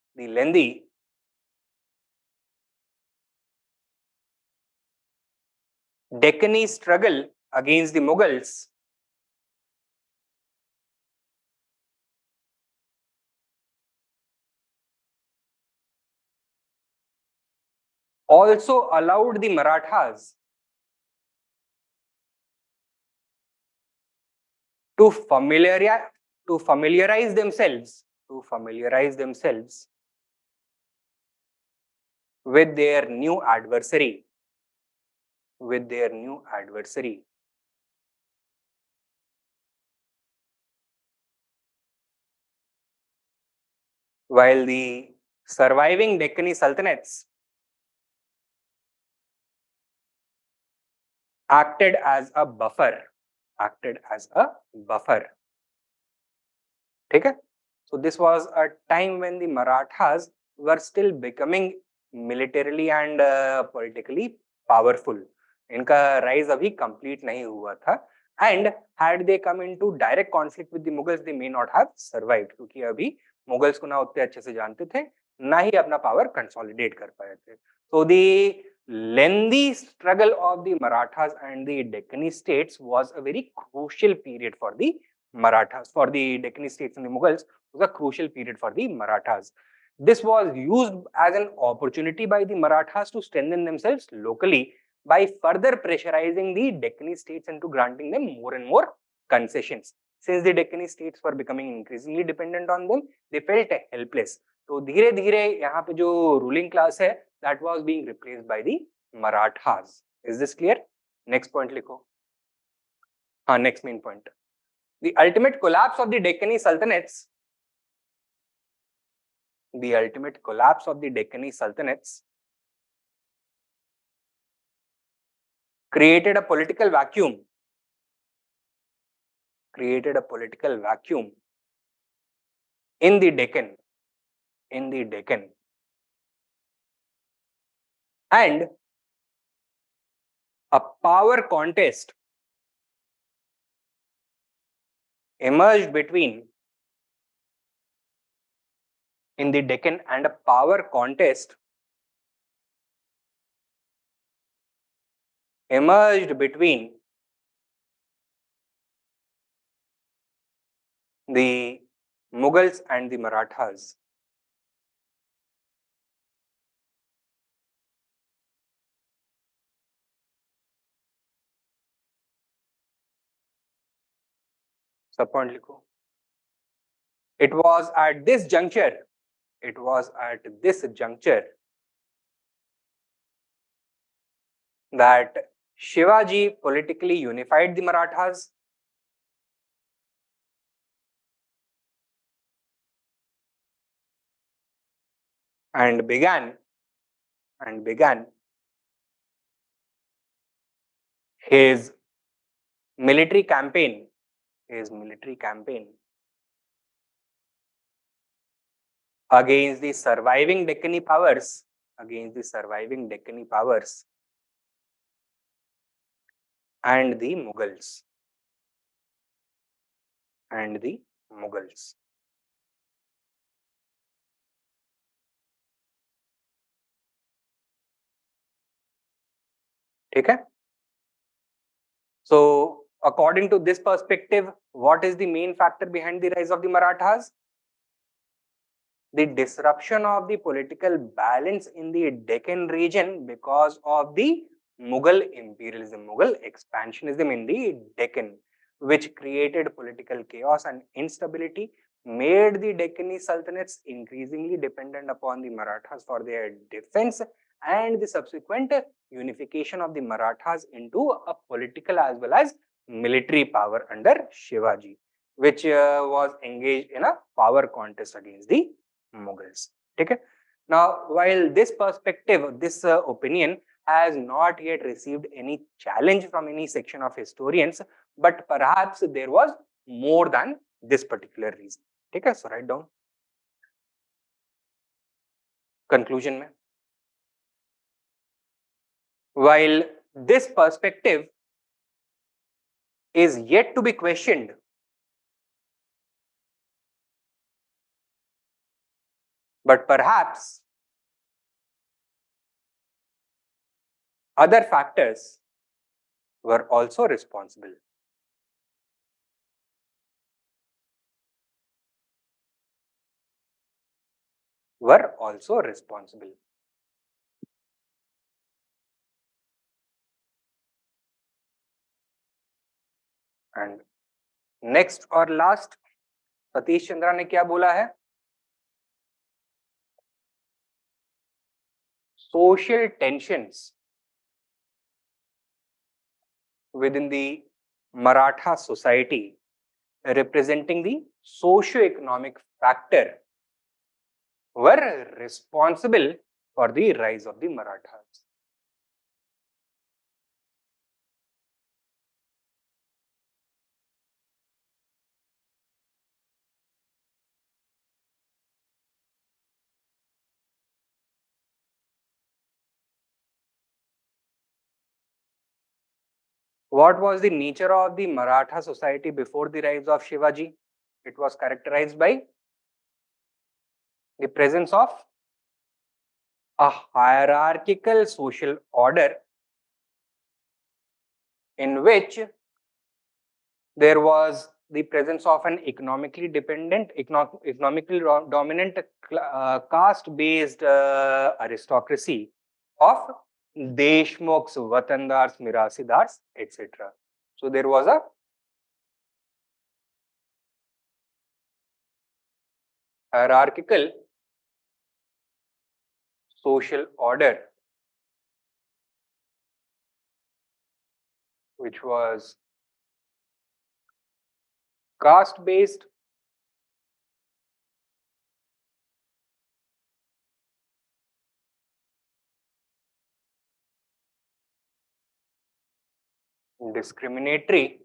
Deccani struggle against the Mughals also allowed the Marathas to familiarize themselves with their new adversary. While the surviving Deccani sultanates acted as a buffer. ठीक है? So this was a time when the Marathas were still becoming militarily and politically powerful. इनका rise अभी complete नहीं हुआ था. And had they come into direct conflict with the Mughals, they may not have survived, क्योंकि अभी Mughals को ना उतने अच्छे से जानते थे, ना ही अपना पावर कंसोलिडेट कर पाए थे. So the lengthy struggle of the Marathas and the Deccani states was a very crucial period for the Marathas. For the Deccani states and the Mughals was a crucial period for the Marathas. This was used as an opportunity by the Marathas to strengthen themselves locally by further pressurizing the Deccani states into granting them more and more concessions. Since the Deccani states were becoming increasingly dependent on them, they felt helpless. तो धीरे धीरे यहाँ पे जो ruling class है that was being replaced by the Marathas. Is this clear? Next point लिखो. हाँ, next main point. The ultimate collapse of the Deccani Sultanates. The ultimate collapse of the Deccani Sultanates created a political vacuum. Created a political vacuum in the Deccan. In the Deccan. And a power contest emerged between in the Deccan and a power contest emerged between the Mughals and the Marathas. Sub point लिखो. It was at this juncture that Shivaji politically unified the Marathas and began his military campaign against the surviving Deccani powers and the Mughals. ठीक है? So according to this perspective, what is the main factor behind the rise of the Marathas? The disruption of the political balance in the Deccan region because of the Mughal imperialism, Mughal expansionism in the Deccan, which created political chaos and instability, made the Deccani Sultanates increasingly dependent upon the Marathas for their defense, and the subsequent unification of the Marathas into a political as well as military power under Shivaji, which was engaged in a power contest against the Mughals. Okay. Now, while this perspective, this opinion has not yet received any challenge from any section of historians, but perhaps there was more than this particular reason. Okay, so write down. Conclusion में. While this perspective is yet to be questioned, but perhaps other factors were also responsible. And next और last, Satish Chandra ने क्या बोला है? Social tensions within the Maratha society representing the socio-economic factor were responsible for the rise of the Marathas. What was the nature of the Maratha society before the rise of Shivaji? It was characterized by the presence of a hierarchical social order in which there was the presence of an economically dependent, economically dominant caste-based aristocracy of Deshmukhs, Watandars, Mirasidars, etc. So there was a hierarchical social order which was caste-based, discriminatory,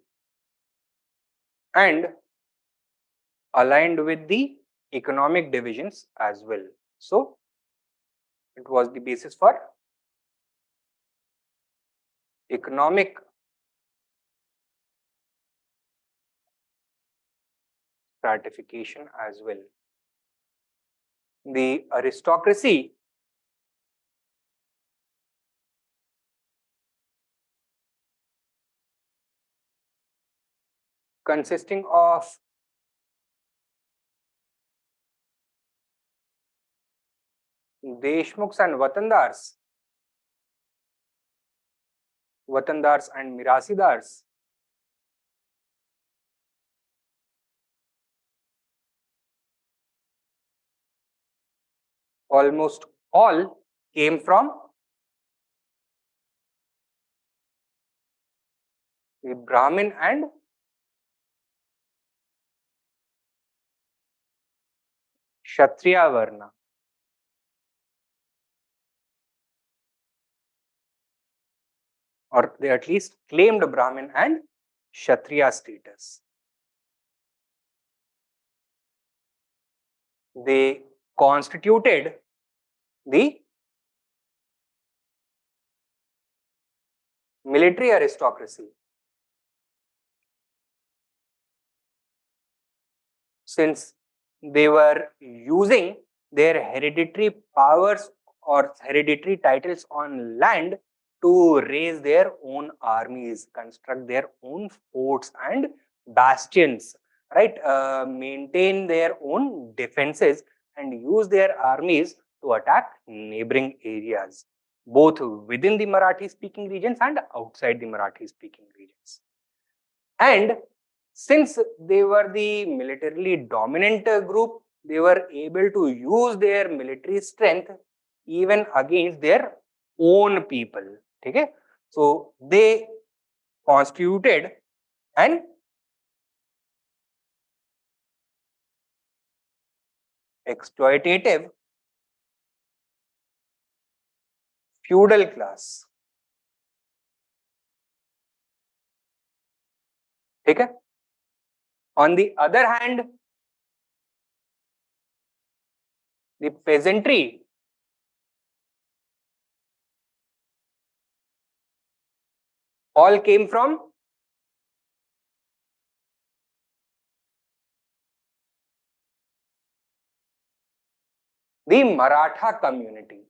and aligned with the economic divisions as well. So it was the basis for economic stratification as well. The aristocracy consisting of Deshmukhs and Watandars and Mirasidars almost all came from the Brahmin and Kshatriya Varna, or they at least claimed Brahmin and Kshatriya status. They constituted the military aristocracy. Since they were using their hereditary powers or hereditary titles on land to raise their own armies, construct their own forts and bastions, right? Maintain their own defenses and use their armies to attack neighboring areas, both within the Marathi speaking regions and outside the Marathi speaking regions. And since they were the militarily dominant group, they were able to use their military strength even against their own people. Okay? So they constituted an exploitative feudal class. Okay? On the other hand, the peasantry all came from the Maratha community.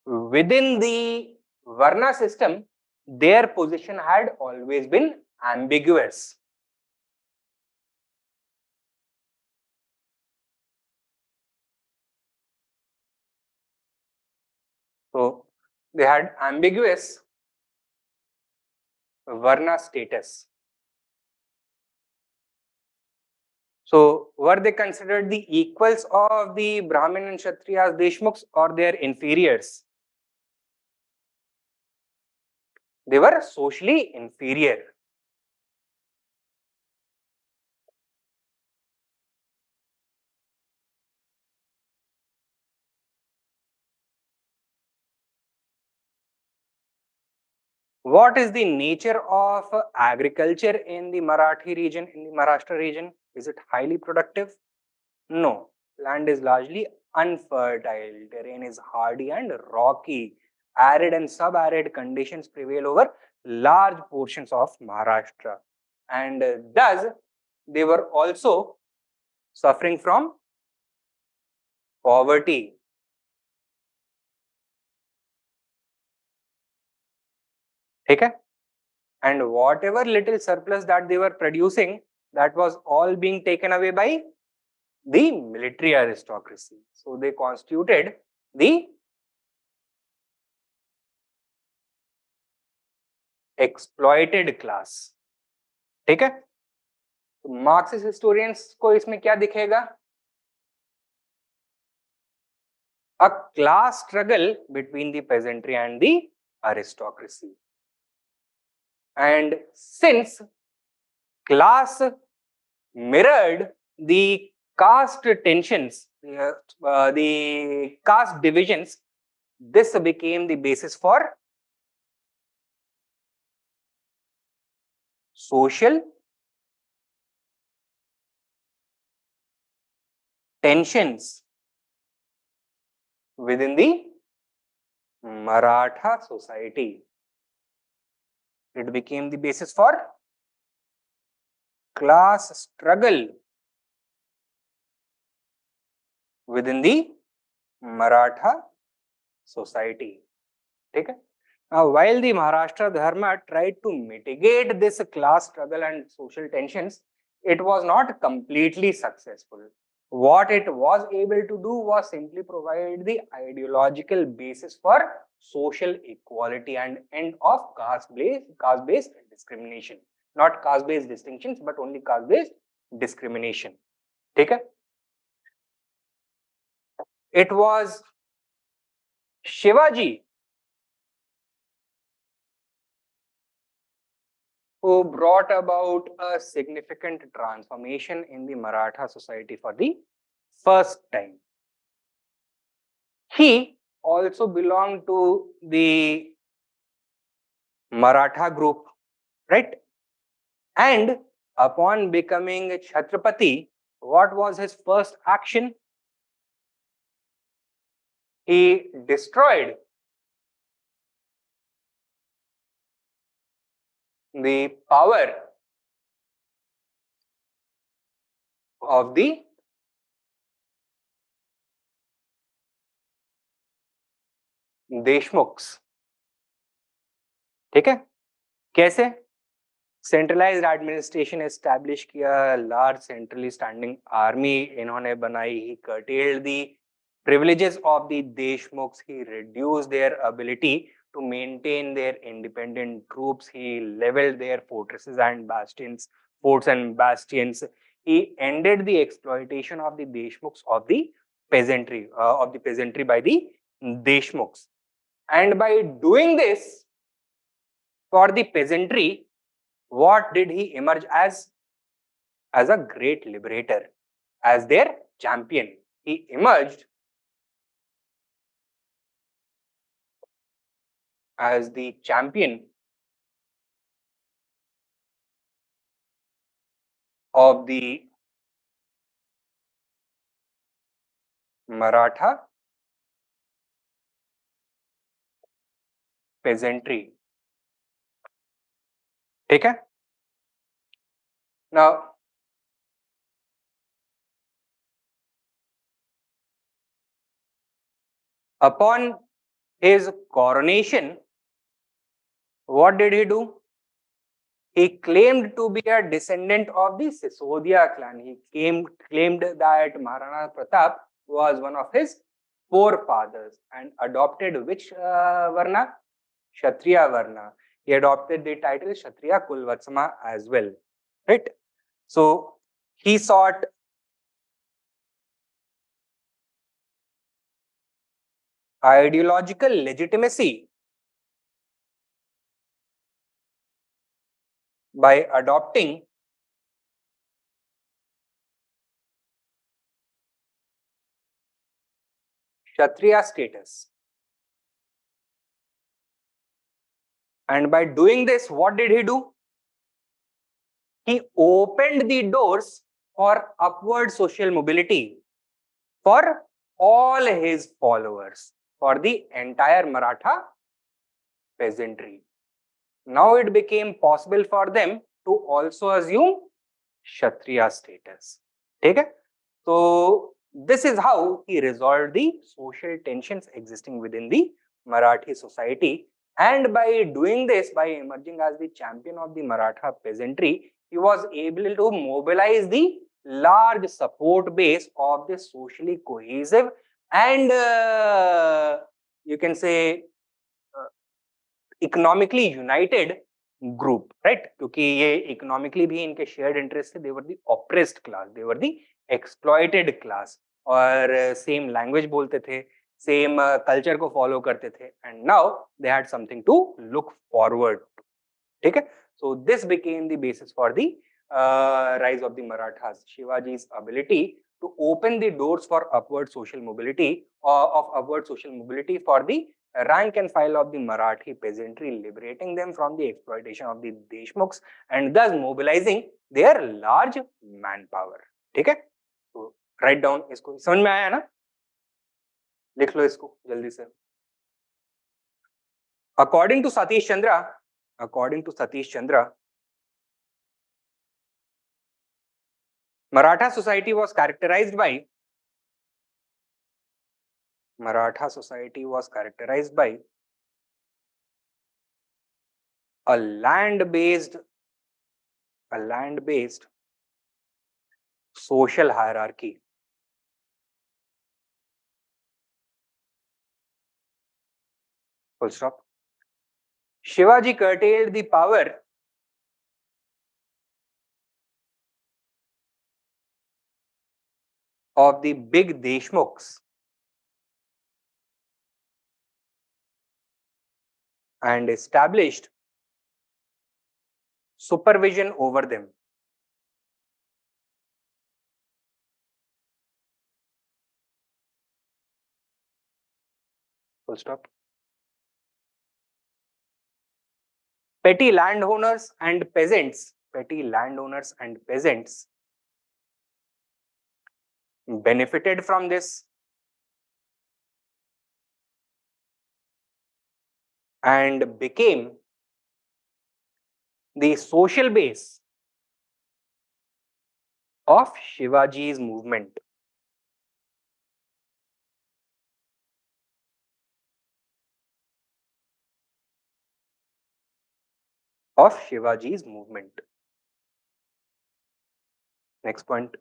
Within the Varna system, their position had always been ambiguous. So they had ambiguous Varna status. So were they considered the equals of the Brahmin and Kshatriyas, Deshmukhs, or their inferiors? They were socially inferior. What is the nature of agriculture in the Marathi region, in the Maharashtra region? Is it highly productive? No. Land is largely unfertile. Terrain is hardy and rocky. Arid and subarid conditions prevail over large portions of Maharashtra, and thus they were also suffering from poverty. Okay? And whatever little surplus that they were producing, that was all being taken away by the military aristocracy. So they constituted the exploited class. ठीक है? तो Marxist historians को इसमें क्या दिखेगा? A class struggle between the peasantry and the aristocracy. And since class mirrored the caste tensions, the caste divisions, this became the basis for social tensions within the Maratha society. It became the basis for class struggle within the Maratha society. Okay? Now, while the Maharashtra Dharma tried to mitigate this class struggle and social tensions, it was not completely successful. What it was able to do was simply provide the ideological basis for social equality and end of caste-based discrimination. Not caste-based distinctions, but only caste-based discrimination. Okay? It was Shivaji who brought about a significant transformation in the Maratha society for the first time. He also belonged to the Maratha group, right? And upon becoming Chhatrapati, what was his first action? He destroyed the power of the देशमुख्स. ठीक है? कैसे? Centralised administration establish किया, large centrally standing army इन्होंने बनाई. ही curtailed the privileges of the Deshmukhs. He reduced their ability to maintain their independent troops. He leveled their forts and bastions. He ended the exploitation of the Deshmukhs of the peasantry by the Deshmukhs. And by doing this for the peasantry, what did he emerge as? As a great liberator, as their champion. He emerged as the champion of the Maratha peasantry. ठीक है? Now, upon his coronation, what did he do? He claimed to be a descendant of the Sisodia clan. He claimed that Maharana Pratap was one of his forefathers and adopted which Varna? Kshatriya Varna. He adopted the title Kshatriya Kulvatsama as well. Right? So, he sought ideological legitimacy by adopting Kshatriya status. And by doing this, what did he do? He opened the doors for upward social mobility for all his followers, for the entire Maratha peasantry. Now it became possible for them to also assume Kshatriya status. Okay? So this is how he resolved the social tensions existing within the Marathi society. And by doing this, by emerging as the champion of the Maratha peasantry, he was able to mobilize the large support base of the socially cohesive and you can say economically united group right क्योंकि ये economically भी इनके shared interest थे they were the oppressed class they were the exploited class और same language बोलते थे same culture को follow करते थे and now they had something to look forward ठीक है so this became the basis for the rise of the Marathas. Shivaji's ability to open the doors for upward social mobility for the rank and file of the Marathi peasantry, liberating them from the exploitation of the Deshmukhs and thus mobilizing their large manpower. ठीक है? So write down इसको समझ में आया ना? लिख लो इसको जल्दी से. According to Satish Chandra, Maratha society was characterized by a land-based social hierarchy. Full stop. Shivaji curtailed the power of the big Deshmukhs and established supervision over them. Full stop. Petty landowners and peasants benefited from this and became the social base of Shivaji's movement. Next point.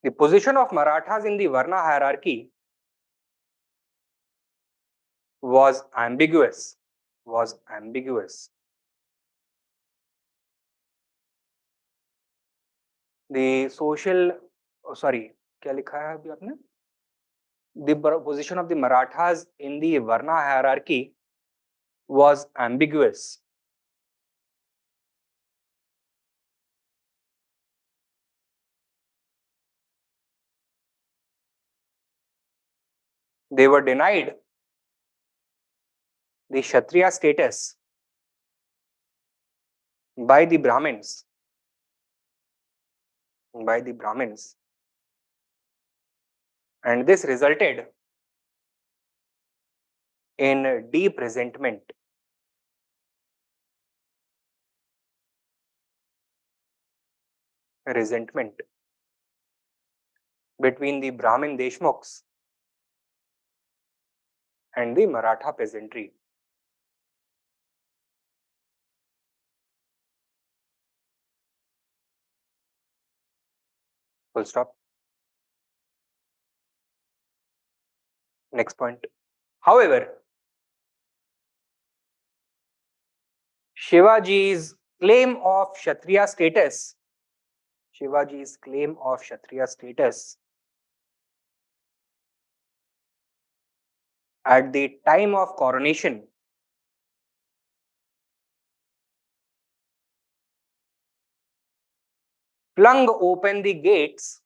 The position of Marathas in the Varna hierarchy was ambiguous. The social, क्या लिखा है अभी आपने? The position of the Marathas in the Varna hierarchy was ambiguous. They were denied the Kshatriya status by the Brahmins. And this resulted in deep resentment. Between the Brahmin Deshmukhs and the Maratha peasantry. Full stop. Next point. However, Shivaji's claim of Kshatriya status at the time of coronation flung open the gates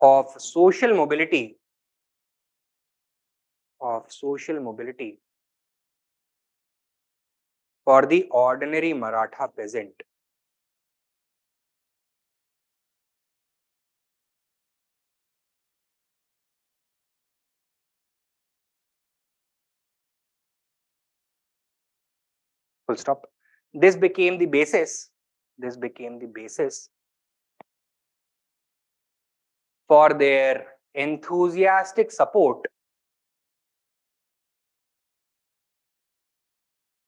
of social mobility for the ordinary Maratha peasant. Full stop. This became the basis. This became the basis for their enthusiastic support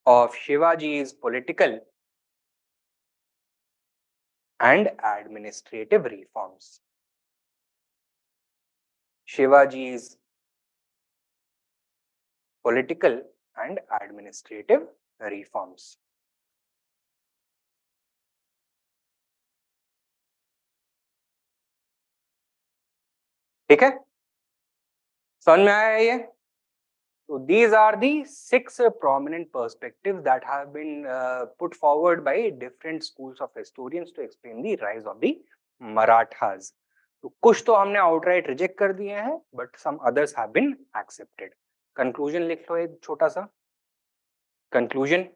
of Shivaji's political and administrative reforms. Shivaji's political and administrative reforms. ठीक है, समझ में आया ये? So these are the 6 prominent perspectives that have been put forward by different schools of historians to explain the rise of the Marathas. तो कुछ तो हमने outright reject कर दिए हैं, but some others have been accepted. Conclusion लिख लो एक छोटा सा. Conclusion.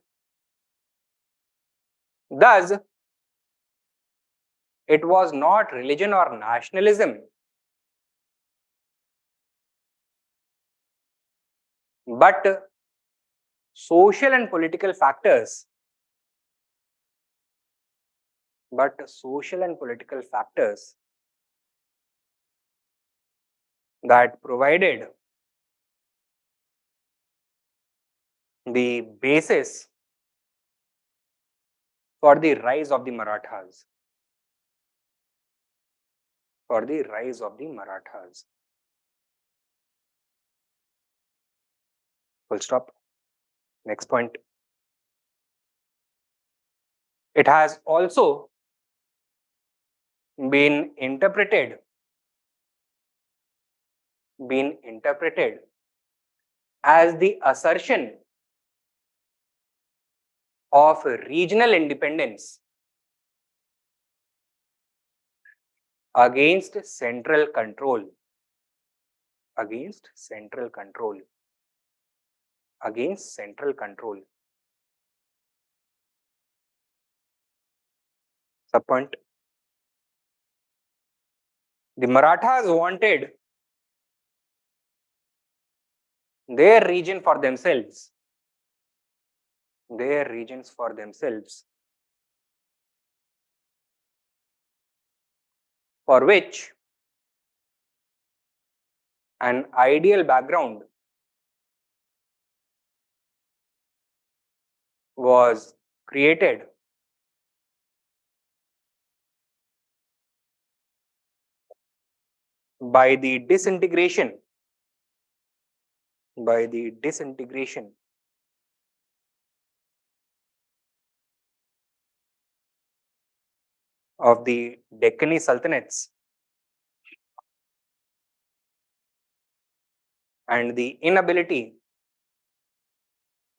Thus, it was not religion or nationalism, but social and political factors. That provided the basis for the rise of the Marathas. Full stop. Next point. It has also been interpreted as the assertion of regional independence against central control. Subpoint. The Marathas wanted their regions for themselves, for which an ideal background was created by the disintegration of the Deccan Sultanates and the inability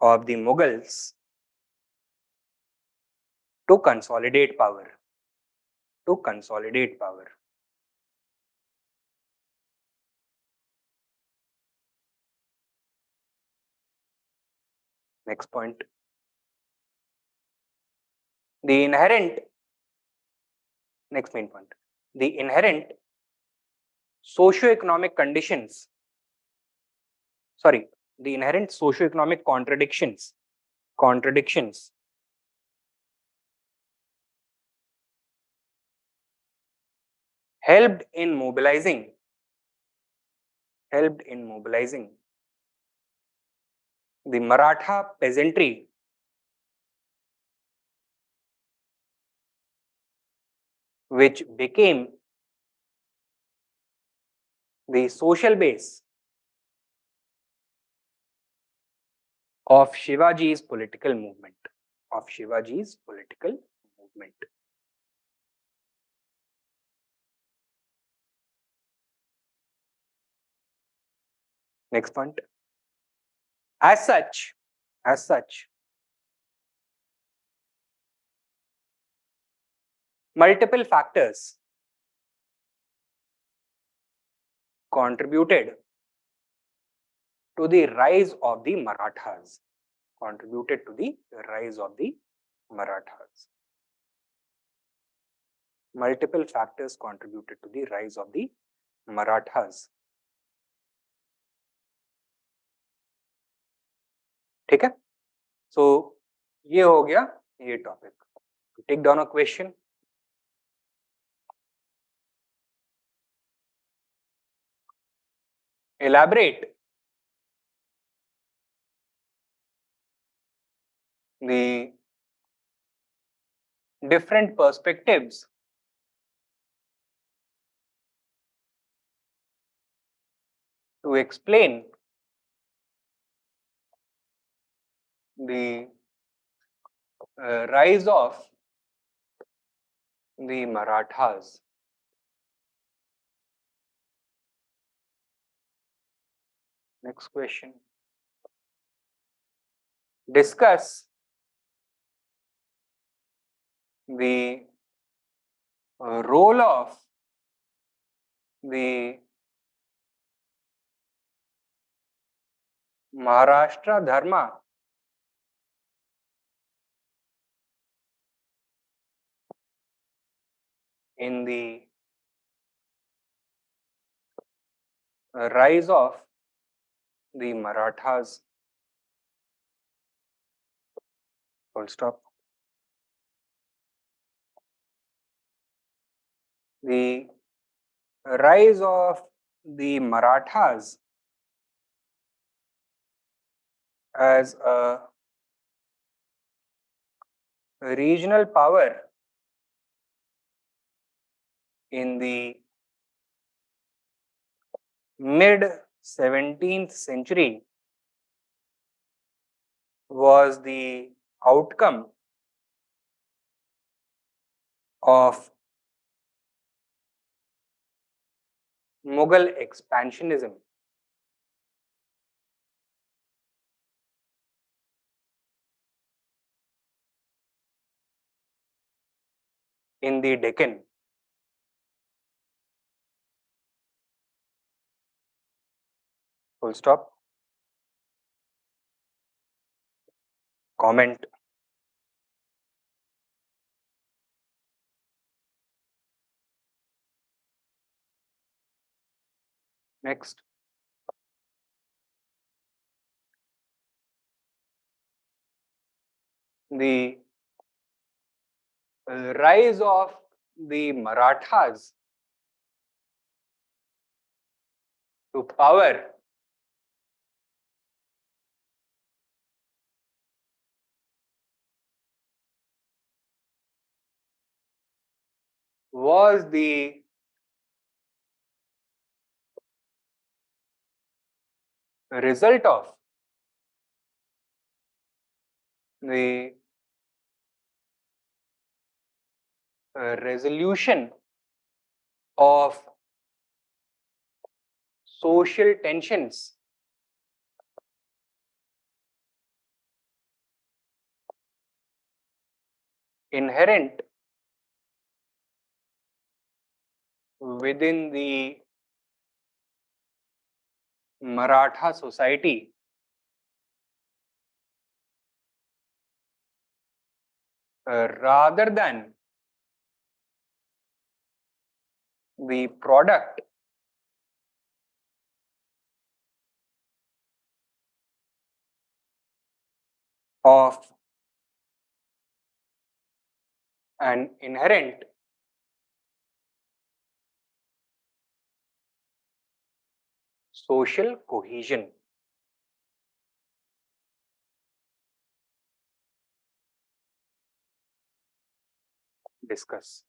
of the Mughals to consolidate power. Next point. Next main point. The inherent socio-economic contradictions helped in mobilizing the Maratha peasantry which became the social base of Shivaji's political movement. Next point. As such, multiple factors contributed to the rise of the Marathas. Multiple factors contributed to the rise of the Marathas. ठीक है? So ये हो गया ये topic. Take down a question. Elaborate the different perspectives to explain the rise of the Marathas. Next question. Discuss the role of the Maharashtra Dharma in the rise of the Marathas. Full stop. The rise of the Marathas as a regional power in the mid 17th century was the outcome of Mughal expansionism. In the Deccan. Full stop. Comment. Next. The rise of the Marathas to power was the result of the resolution of social tensions inherent within the Maratha society rather than the product of an inherent social cohesion. Discuss.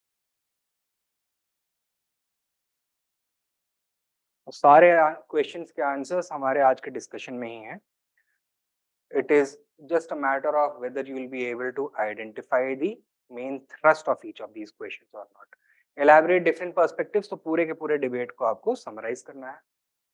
सारे questions के answers हमारे आज के discussion में ही हैं. It is just a matter of whether you will be able to identify the main thrust of each of these questions or not. Elaborate different perspectives, तो पूरे के पूरे डिबेट को आपको समराइज करना है.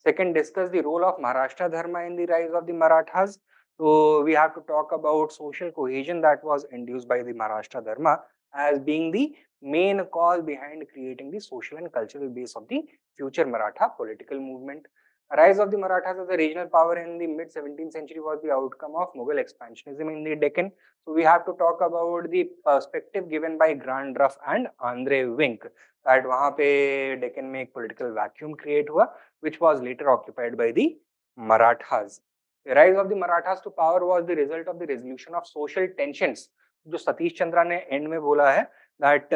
Second, discuss the role of Maharashtra Dharma in the rise of the Marathas. So we have to talk about social cohesion that was induced by the Maharashtra Dharma as being the main cause behind creating the social and cultural base of the future Maratha political movement. Rise of the Marathas as a regional power in the mid 17th century was the outcome of Mughal expansionism in the Deccan. So we have to talk about the perspective given by Grand Ruff and Andre Wink that वहाँ पे Deccan में एक political vacuum create हुआ which was later occupied by the Marathas. Rise of the Marathas to power was the result of the resolution of social tensions. जो सतीश चंद्रा ने and में बोला है दैट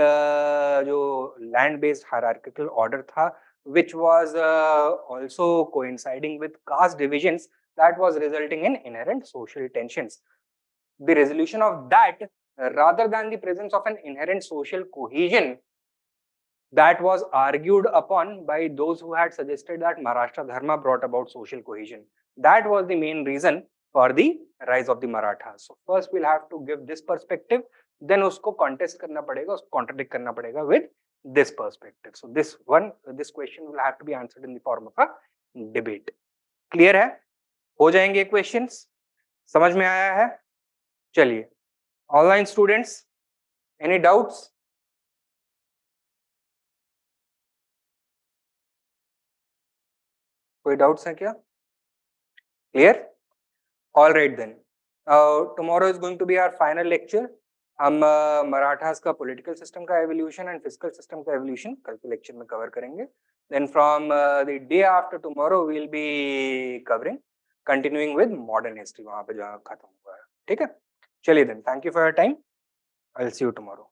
जो लैंड बेस्ड हायरार्किकल ऑर्डर था which was also coinciding with caste divisions that was resulting in inherent social tensions. The resolution of that, rather than the presence of an inherent social cohesion, that was argued upon by those who had suggested that Maharashtra Dharma brought about social cohesion. That was the main reason for the rise of the Marathas. So first we'll have to give this perspective, then usko contest karna padega, usko contradict karna padega with this perspective. So this question will have to be answered in the form of a debate. Clear है? हो जाएंगे questions? समझ में आया है? चलिए. Online students, any doubts? कोई doubts है क्या? Clear? All right then. Tomorrow is going to be our final lecture. हम मराठास का पॉलिटिकल सिस्टम का एवोल्यूशन एंड फिजिकल सिस्टम का एवोल्यूशन कल के लेक्चर में कवर करेंगे. Then from the day after tomorrow we'll be covering continuing with modern history वहाँ पे जहाँ खत्म हुआ है. ठीक है? चलिए then. Thank you for your time. I'll see you tomorrow.